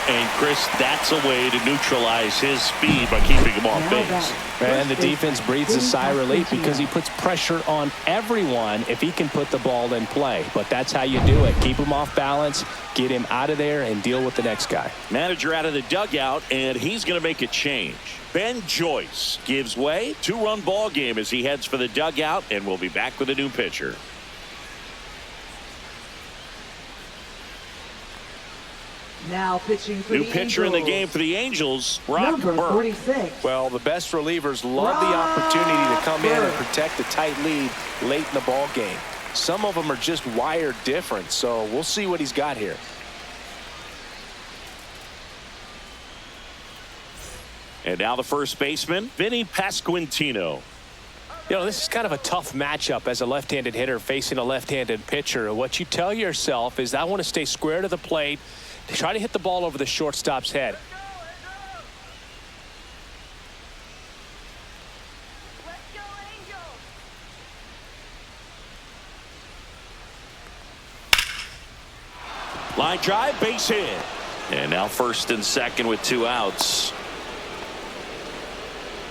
And Chris, that's a way to neutralize his speed by keeping him off base. And the defense breathes a sigh of relief because he puts pressure on everyone if he can put the ball in play. But that's how you do it. Keep him off balance, get him out of there, and deal with the next guy. Manager out of the dugout, and he's going to make a change. Ben Joyce gives way. 2-run ball game as he heads for the dugout, and we'll be back with a new pitcher. Now pitching for New the pitcher in the Angels. game for the Angels, Brock Number Burke. 46. Well, the best relievers love the opportunity to come in and protect a tight lead late in the ball game. Some of them are just wired different, so we'll see what he's got here. And now the first baseman, Vinny Pasquantino. You know, this is kind of a tough matchup as a left-handed hitter facing a left-handed pitcher. What you tell yourself is, I want to stay square to the plate, try to hit the ball over the shortstop's head. Let's go, Angels. Line drive, base hit. And now first and second with 2 outs.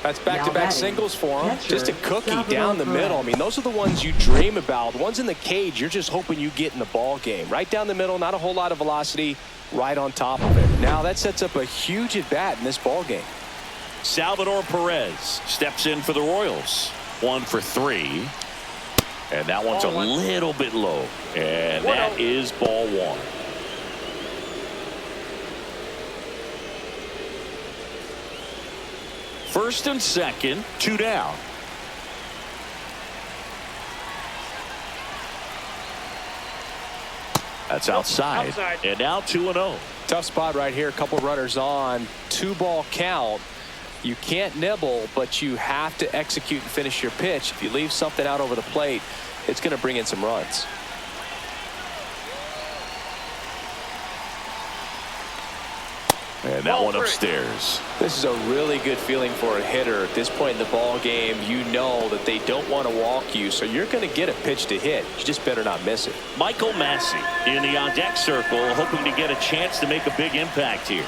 That's back-to-back singles for him. Just a cookie Salvador down the middle. I mean, those are the ones you dream about. The ones in the cage, you're just hoping you get in the ball game. Right down the middle, not a whole lot of velocity, right on top of it. Now that sets up a huge at-bat in this ball game. Salvador Perez steps in for the Royals. 1 for 3. And that one's a little bit low. And that is ball 1. First and second, 2 down. That's outside. And now 2-0. Tough spot right here. A couple runners on. 2-ball count. You can't nibble, but you have to execute and finish your pitch. If you leave something out over the plate, it's going to bring in some runs. And that one upstairs. This is a really good feeling for a hitter. At this point in the ball game, you know that they don't want to walk you, so you're going to get a pitch to hit. You just better not miss it. Michael Massey in the on-deck circle, hoping to get a chance to make a big impact here.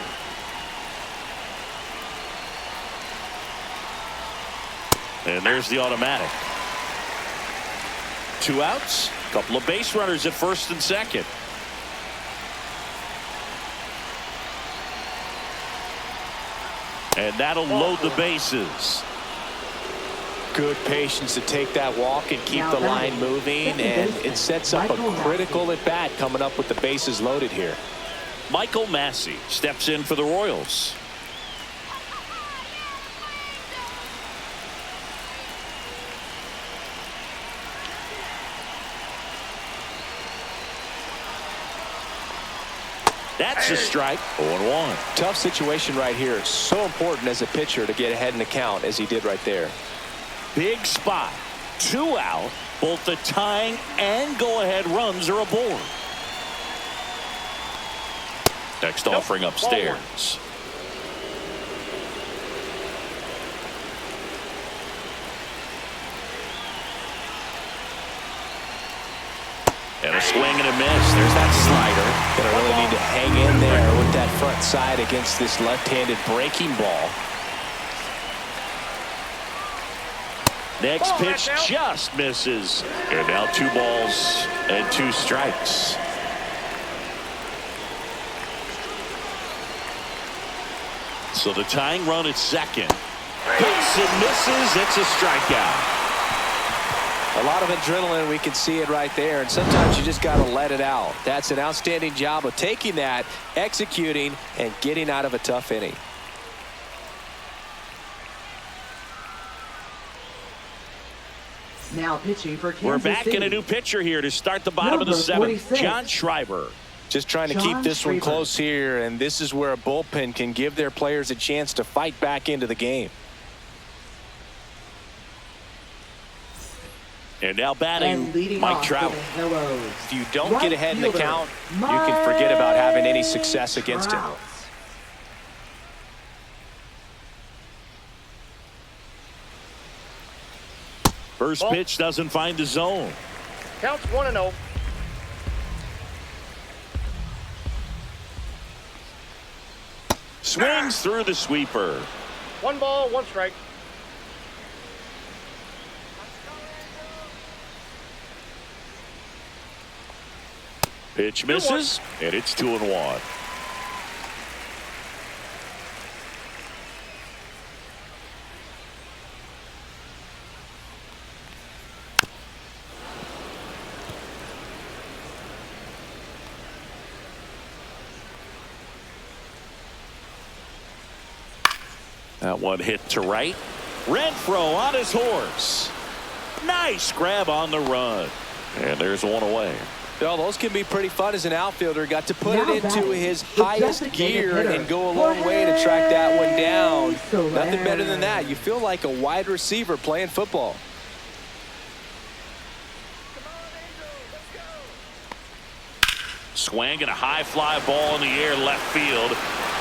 And there's the automatic. 2 outs, a couple of base runners at first and second. And that'll load the bases. Good patience to take that walk and keep the line moving, and it sets up a critical at-bat coming up with the bases loaded here. Michael Massey steps in for the Royals. That's a strike. 0-1. Tough situation right here. So important as a pitcher to get ahead in the count as he did right there. Big spot. 2 out. Both the tying and go-ahead runs are aboard. Next offering upstairs. And a swing and a miss. There's that slider. Gonna really need to hang in there with that front side against this left-handed breaking ball. Next pitch just misses. And now 2 balls and 2 strikes. So the tying run at second. Hits and misses. It's a strikeout. A lot of adrenaline. We can see it right there. And sometimes you just got to let it out. That's an outstanding job of taking that, executing, and getting out of a tough inning. Now pitching for Kansas We're back City. in a new pitcher here to start the bottom of the Number 7th. 46. John Schreiber. Just trying to keep this one close here, and this is where a bullpen can give their players a chance to fight back into the game. And now batting, Mike Trout. If you don't get ahead in the count, you can forget about having any success against him. First pitch doesn't find the zone. Counts 1-0. Swings through the sweeper. 1 ball, 1 strike. Pitch misses, and it's 2-1. That one hit to right. Renfroe on his horse. Nice grab on the run. And there's one away. Well, those can be pretty fun as an outfielder. Got to put it into his highest gear and go a long way to track that one down. Nothing better than that. You feel like a wide receiver playing football. Swing and a high fly ball in the air left field.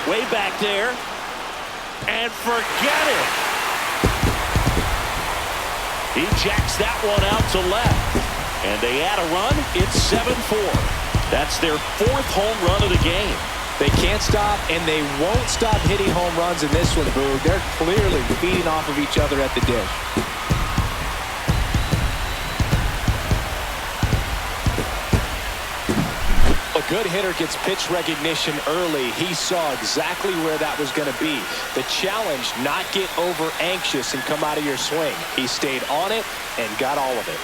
Way back there. And forget it. He jacks that one out to left. And they add a run. It's 7-4. That's their 4th home run of the game. They can't stop, and they won't stop hitting home runs in this one, Boog. They're clearly feeding off of each other at the dish. A good hitter gets pitch recognition early. He saw exactly where that was going to be. The challenge, not get over anxious and come out of your swing. He stayed on it and got all of it.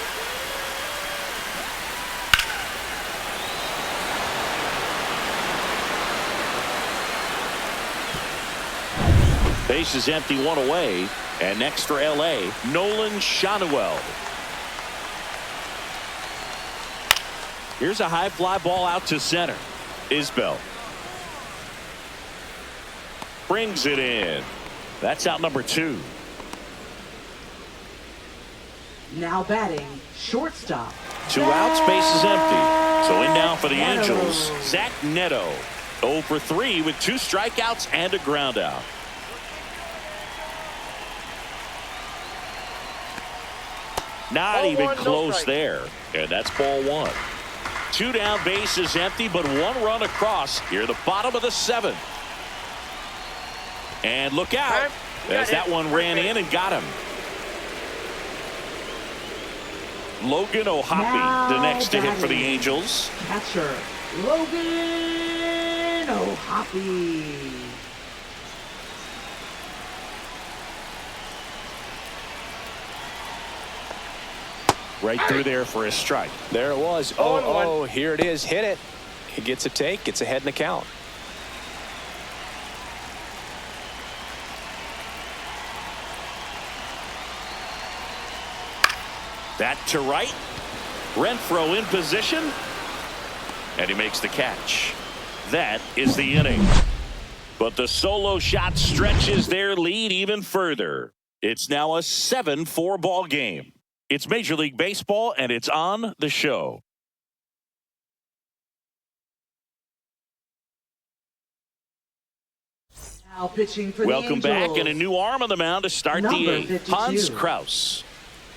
Base is empty, 1 away. And next for L.A., Nolan Schanuel. Here's a high fly ball out to center. Isbell brings it in. That's out number 2. Now batting, shortstop. 2 outs, base is empty. So in now for the Angels, Zach Neto. 0 for 3 with 2 strikeouts and a ground out. Not Ball even 1, no close strike. there. And that's ball 1. 2 down, base is empty, but 1 run across here at the bottom of the 7th. And look out as that one ran in and got him. Logan O'Hoppe, the next to hit for the Angels. Catcher, Logan O'Hoppe. Right through there for a strike. There it was. 0-0. Here it is. Hit it. He gets a take. Gets ahead in the count. That to right. Renfroe in position. And he makes the catch. That is the inning. But the solo shot stretches their lead even further. It's now a 7-4 ball game. It's Major League Baseball, and it's on the show. Now pitching for Welcome the Angels. back, and a new arm on the mound to start Number the eighth. 52. Hans Kraus.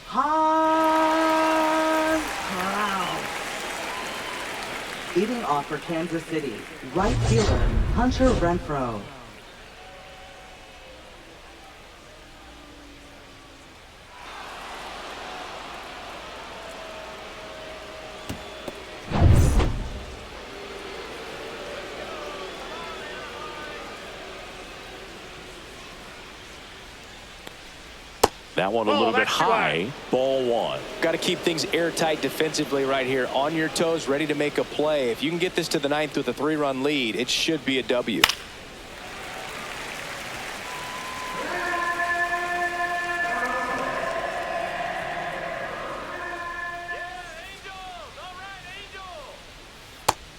Hans Kraus. Leading off for Kansas City, right fielder Hunter Renfroe. That one a little bit high. Ball one. Got to keep things airtight defensively right here. On your toes, ready to make a play. If you can get this to the ninth with a 3-run lead, it should be a W.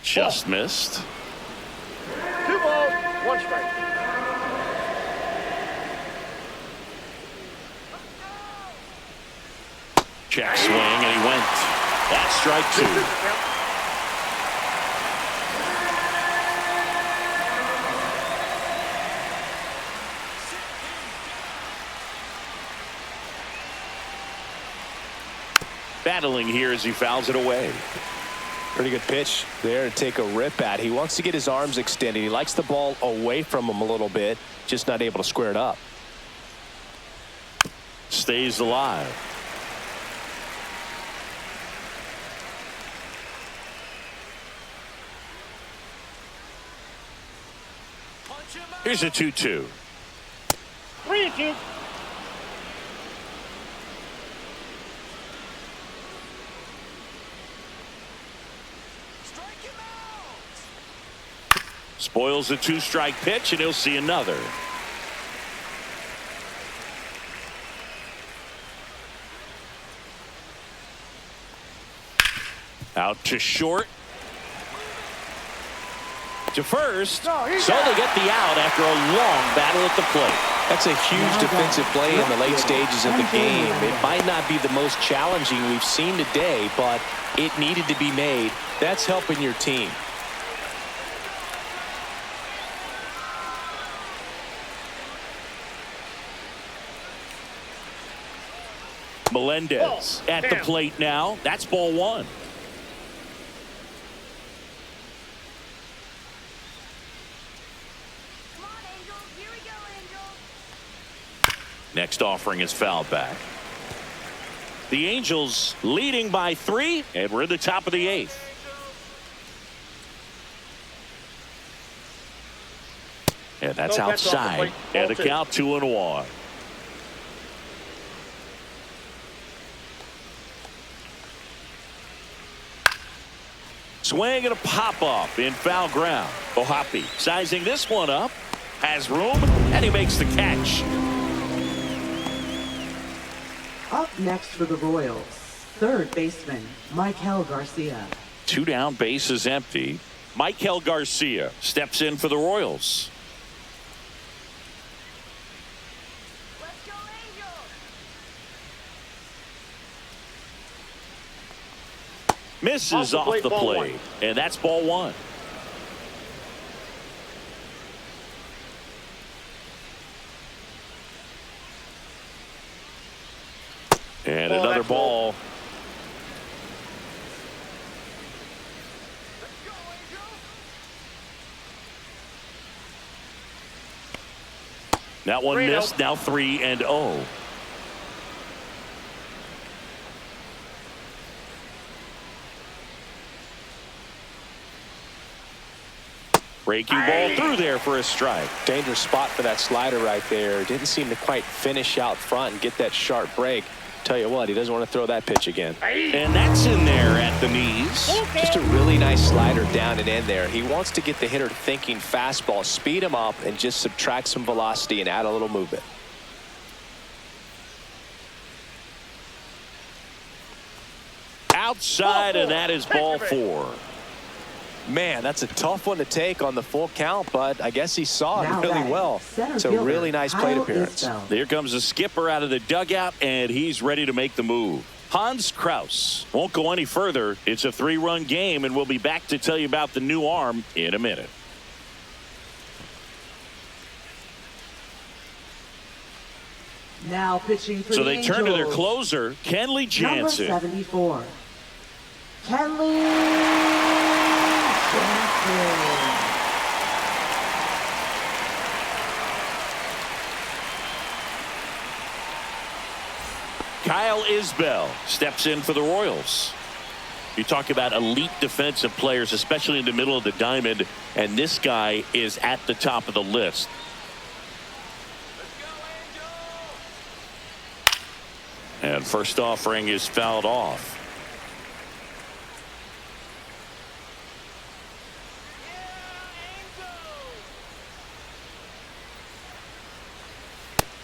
Just missed. 2 balls, 1 strike. Check swing, and he went. That's strike 2. Battling here as he fouls it away. Pretty good pitch there to take a rip at. He wants to get his arms extended. He likes the ball away from him a little bit, just not able to square it up. Stays alive. Here's a 2-2. 3-2. Spoils the 2-strike pitch, and he'll see another. Out to short. To first. So they get the out after a long battle at the plate. That's a huge defensive play in the late stages of the game. It might not be the most challenging we've seen today, but it needed to be made. That's helping your team. Melendez at the plate now. That's ball one. Come on, Angels. Here we go, Angels. Next offering is fouled back. The Angels leading by 3, and we're in the top of the 8th. And that's No, that's off the outside. plate. And the Ball 2. count 2-1. Swing and a pop-up in foul ground. Ohapi sizing this one up. Has room, and he makes the catch. Up next for the Royals, third baseman Michael Garcia. 2 down, bases empty. Michael Garcia steps in for the Royals. Let's go, Angels. Misses off the ball plate, 1. and that's ball 1. And another that's ball. ball. Let's go, Angels. That one 3-0. missed. Now 3-0. Breaking ball through there for a strike. Dangerous spot for that slider right there. Didn't seem to quite finish out front and get that sharp break. Tell you what, he doesn't want to throw that pitch again. And that's in there at the knees. Just a really nice slider down and in there. He wants to get the hitter thinking fastball, speed him up, and just subtract some velocity and add a little movement. Outside, and that is ball 4. Man, that's a tough one to take on the full count, but I guess he saw Now it really batting, well. center It's a fielder, really nice plate Kyle appearance. Isbell. There comes the skipper out of the dugout, and he's ready to make the move. Hans Kraus won't go any further. It's a 3-run game, and we'll be back to tell you about the new arm in a minute. Now pitching for So the they turn to their Angels. closer, Kenley Number Jansen. 74, Kenley Jansen. Kyle Isbell steps in for the Royals. You talk about elite defensive players, especially in the middle of the diamond, and this guy is at the top of the list. And first offering is fouled off.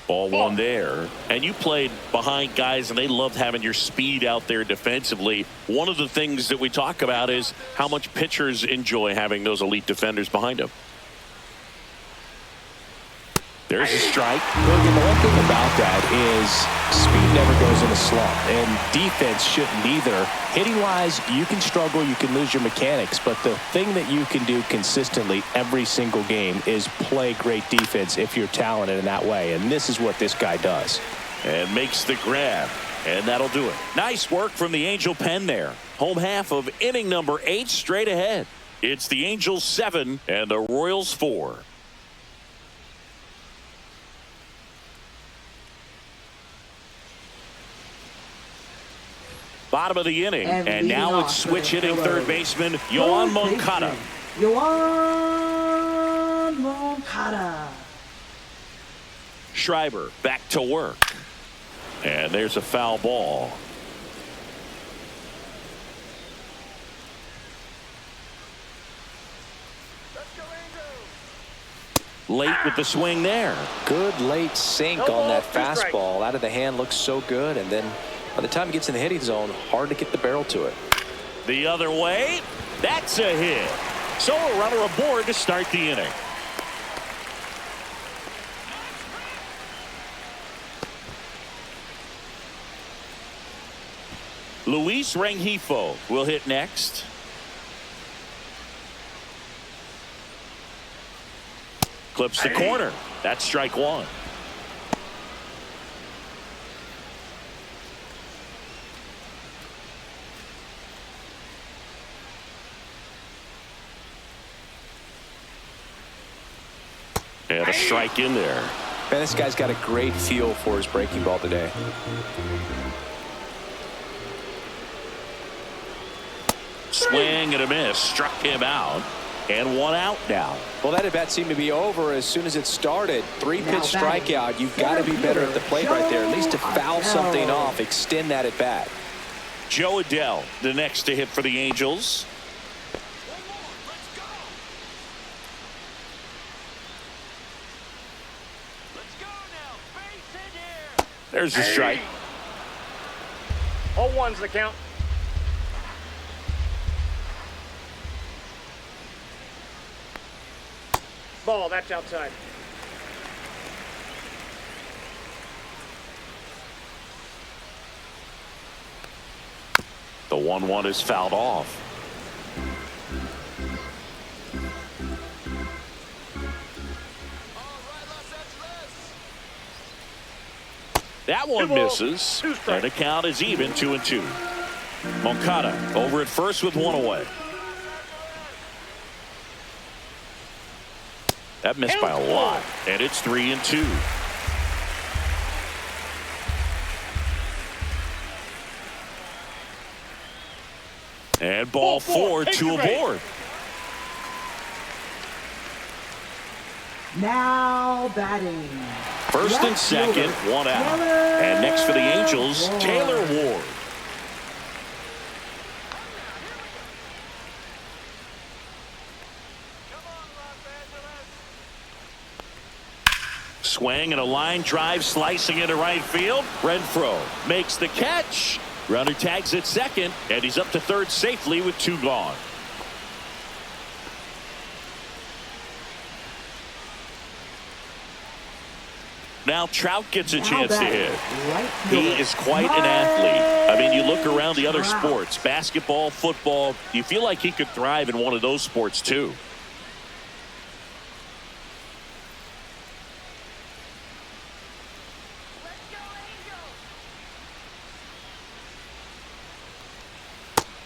Ball one there. And you played behind guys, and they loved having your speed out there defensively. One of the things that we talk about is how much pitchers enjoy having those elite defenders behind them. There's a strike. Look, and the one thing about that is speed never goes in a slump, and defense shouldn't either. Hitting-wise, you can struggle, you can lose your mechanics, but the thing that you can do consistently every single game is play great defense if you're talented in that way, and this is what this guy does. And makes the grab, and that'll do it. Nice work from the Angel pen there. Home half of inning number 8 straight ahead. It's the Angels 7 and the Royals 4. Bottom of the inning, and now it's switch hitting third baseman Yoan Moncada. Yoan Moncada. Schreiber back to work, and there's a foul ball. Late with the swing there. Good late sink on that fastball. Out of the hand, looks so good, and then by the time it gets in the hitting zone, hard to get the barrel to it. The other way, that's a hit. So a runner aboard to start the inning. Luis Rengifo will hit next. Clips the corner. That's strike one. And a strike in there. Man, this guy's got a great feel for his breaking ball today. Swing and a miss. Struck him out. And one out now. Well, that at bat seemed to be over as soon as it started. 3-pitch strikeout. You've got to be better at the plate right there. At least to foul something off, extend that at bat. Joe Adell, the next to hit for the Angels. There's the strike. 0-1's the count. Ball, that's outside. The 1-1 is fouled off. That one misses, and the count is even 2-2. Moncada over at first with one away. That missed by a lot, and it's 3-2. And ball four, two aboard. Now batting. First and second, one out. And next for the Angels, Taylor Ward. Swing and a line drive slicing into right field. Renfroe makes the catch. Runner tags at second, and he's up to third safely with two gone. Now Trout gets a Now chance to batting, hit. right He fielder, is quite an athlete. I mean, you look around the other Trout. sports, basketball, football, you feel like he could thrive in one of those sports too.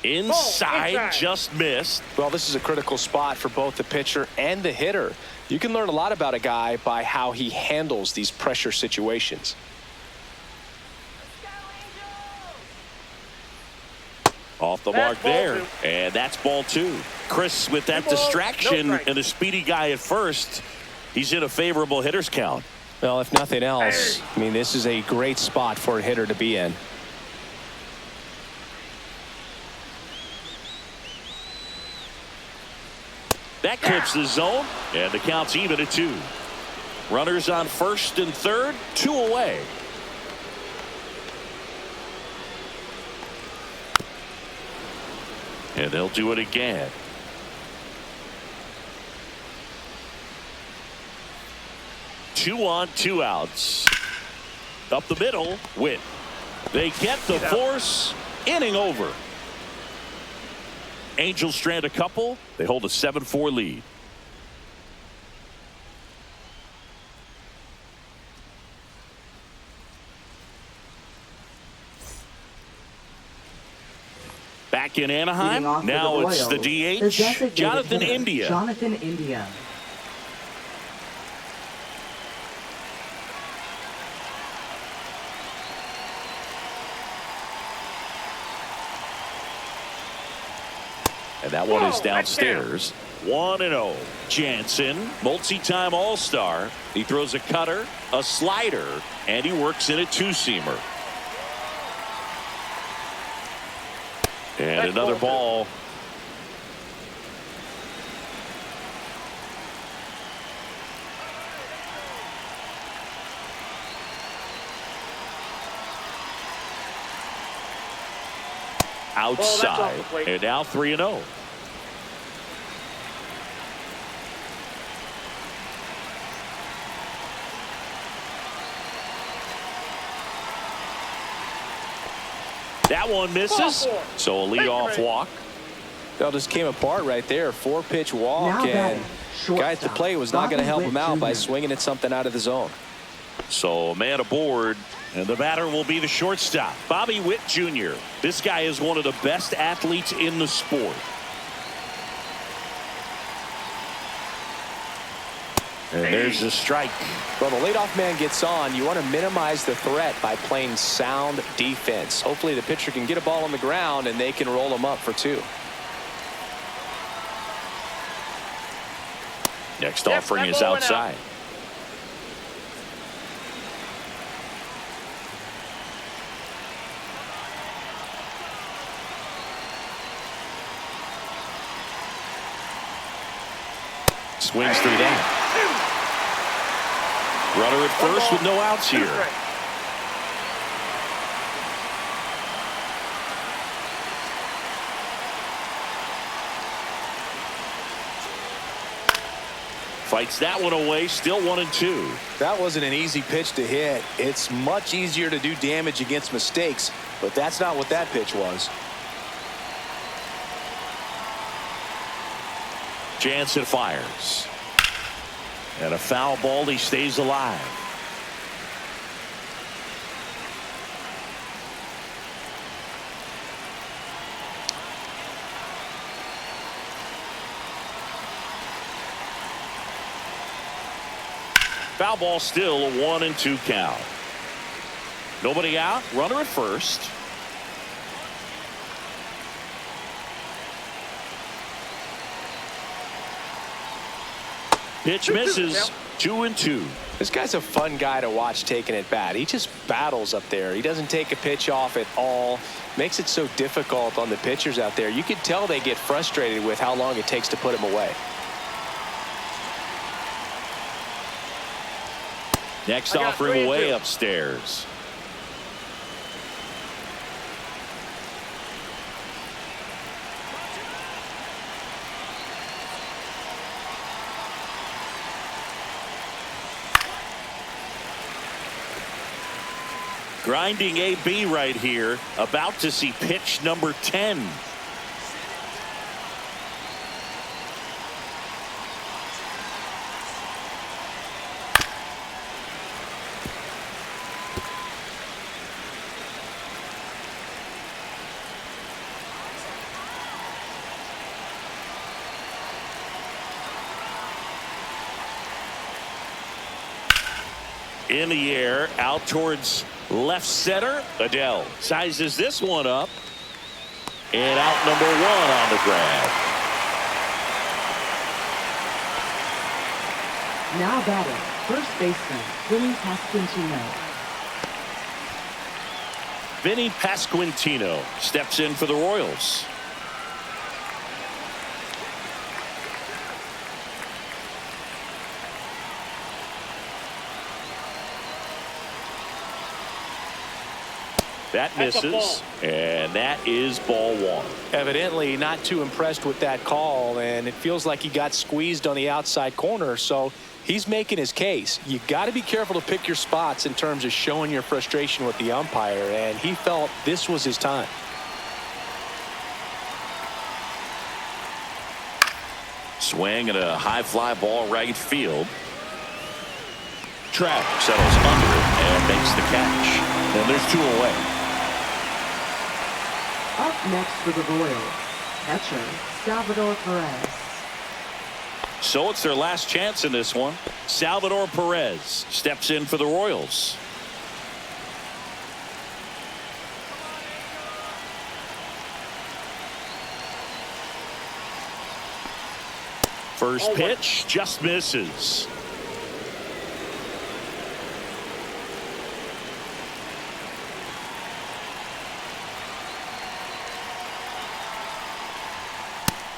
Inside, just missed. Well, this is a critical spot for both the pitcher and the hitter. You can learn a lot about a guy by how he handles these pressure situations. Off the mark there, and that's ball 2. Chris, with that distraction and a speedy guy at first, he's in a favorable hitter's count. Well, if nothing else, I mean, this is a great spot for a hitter to be in. That clips the zone, and the count's even at 2. Runners on first and third, 2 away. And they'll do it again. Two on, 2 outs. Up the middle, Witt. They get the force. Inning over. Angels strand a couple. They hold a 7-4 lead. Back in Anaheim. Now it's the DH, Jonathan India. Jonathan India. And that one is downstairs. 1-0. Jansen, multi-time All-Star. He throws a cutter, a slider, and he works in a 2-seamer. And another ball. Outside, and now 3-0. That one misses, so a leadoff walk. That just came apart right there. 4-pitch walk, Now and batting, guy at the plate was not going to Bobby help Witt him out by Jr. swinging at something out of the zone. So a man aboard, and the batter will be the shortstop, Bobby Witt Jr. This guy is one of the best athletes in the sport. And there's the strike. Well, the leadoff man gets on. You want to minimize the threat by playing sound defense. Hopefully the pitcher can get a ball on the ground and they can roll him up for 2. Next offering is outside. Swings through that. Runner at first with no outs here. Fights that one away, still 1-2. That wasn't an easy pitch to hit. It's much easier to do damage against mistakes, but that's not what that pitch was. Jansen fires. And a foul ball, he stays alive. Foul ball, still a 1-2 count. Nobody out, runner at first. Pitch misses. 2-2. This guy's a fun guy to watch taking at bat. He just battles up there. He doesn't take a pitch off at all. Makes it so difficult on the pitchers out there. You can tell they get frustrated with how long it takes to put him away. Next offering way upstairs. Grinding AB right here. About to see pitch number 10. In the air, out towards left center. Adele sizes this one up. And out number 1 on the grab. Now batting, first baseman, Vinny Pasquantino. Vinny Pasquantino steps in for the Royals. That misses, and that is ball 1. Evidently not too impressed with that call, and it feels like he got squeezed on the outside corner, so he's making his case. You got to be careful to pick your spots in terms of showing your frustration with the umpire, and he felt this was his time. Swing and a high fly ball right field. Trout settles under it and makes the catch. And there's 2 away. Up next for the Royals, catcher, Salvador Perez. So it's their last chance in this one. Salvador Perez steps in for the Royals. First pitch just misses.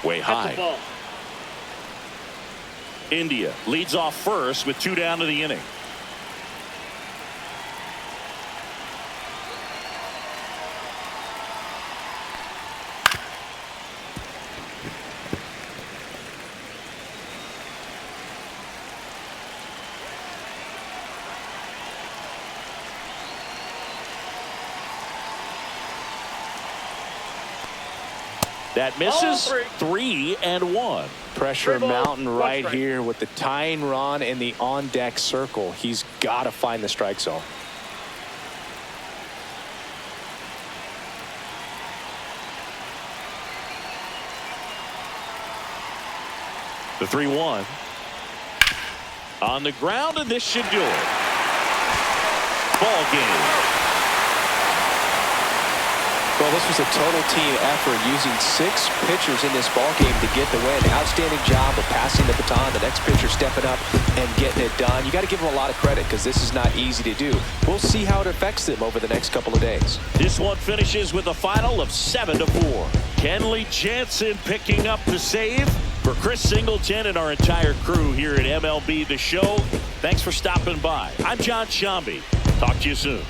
Way high. India leads off first with 2 down to the inning. That misses. 3-1. Pressure mountain right here with the tying run in the on deck circle. He's got to find the strike zone. The 3-1 on the ground, and this should do it. Ball game. Well, this was a total team effort, using 6 pitchers in this ball game to get the win. Outstanding job of passing the baton. The next pitcher stepping up and getting it done. You got to give them a lot of credit because this is not easy to do. We'll see how it affects them over the next couple of days. This one finishes with a final of 7-4. Kenley Jansen picking up the save. For Chris Singleton and our entire crew here at MLB The Show, thanks for stopping by. I'm John Shambi. Talk to you soon.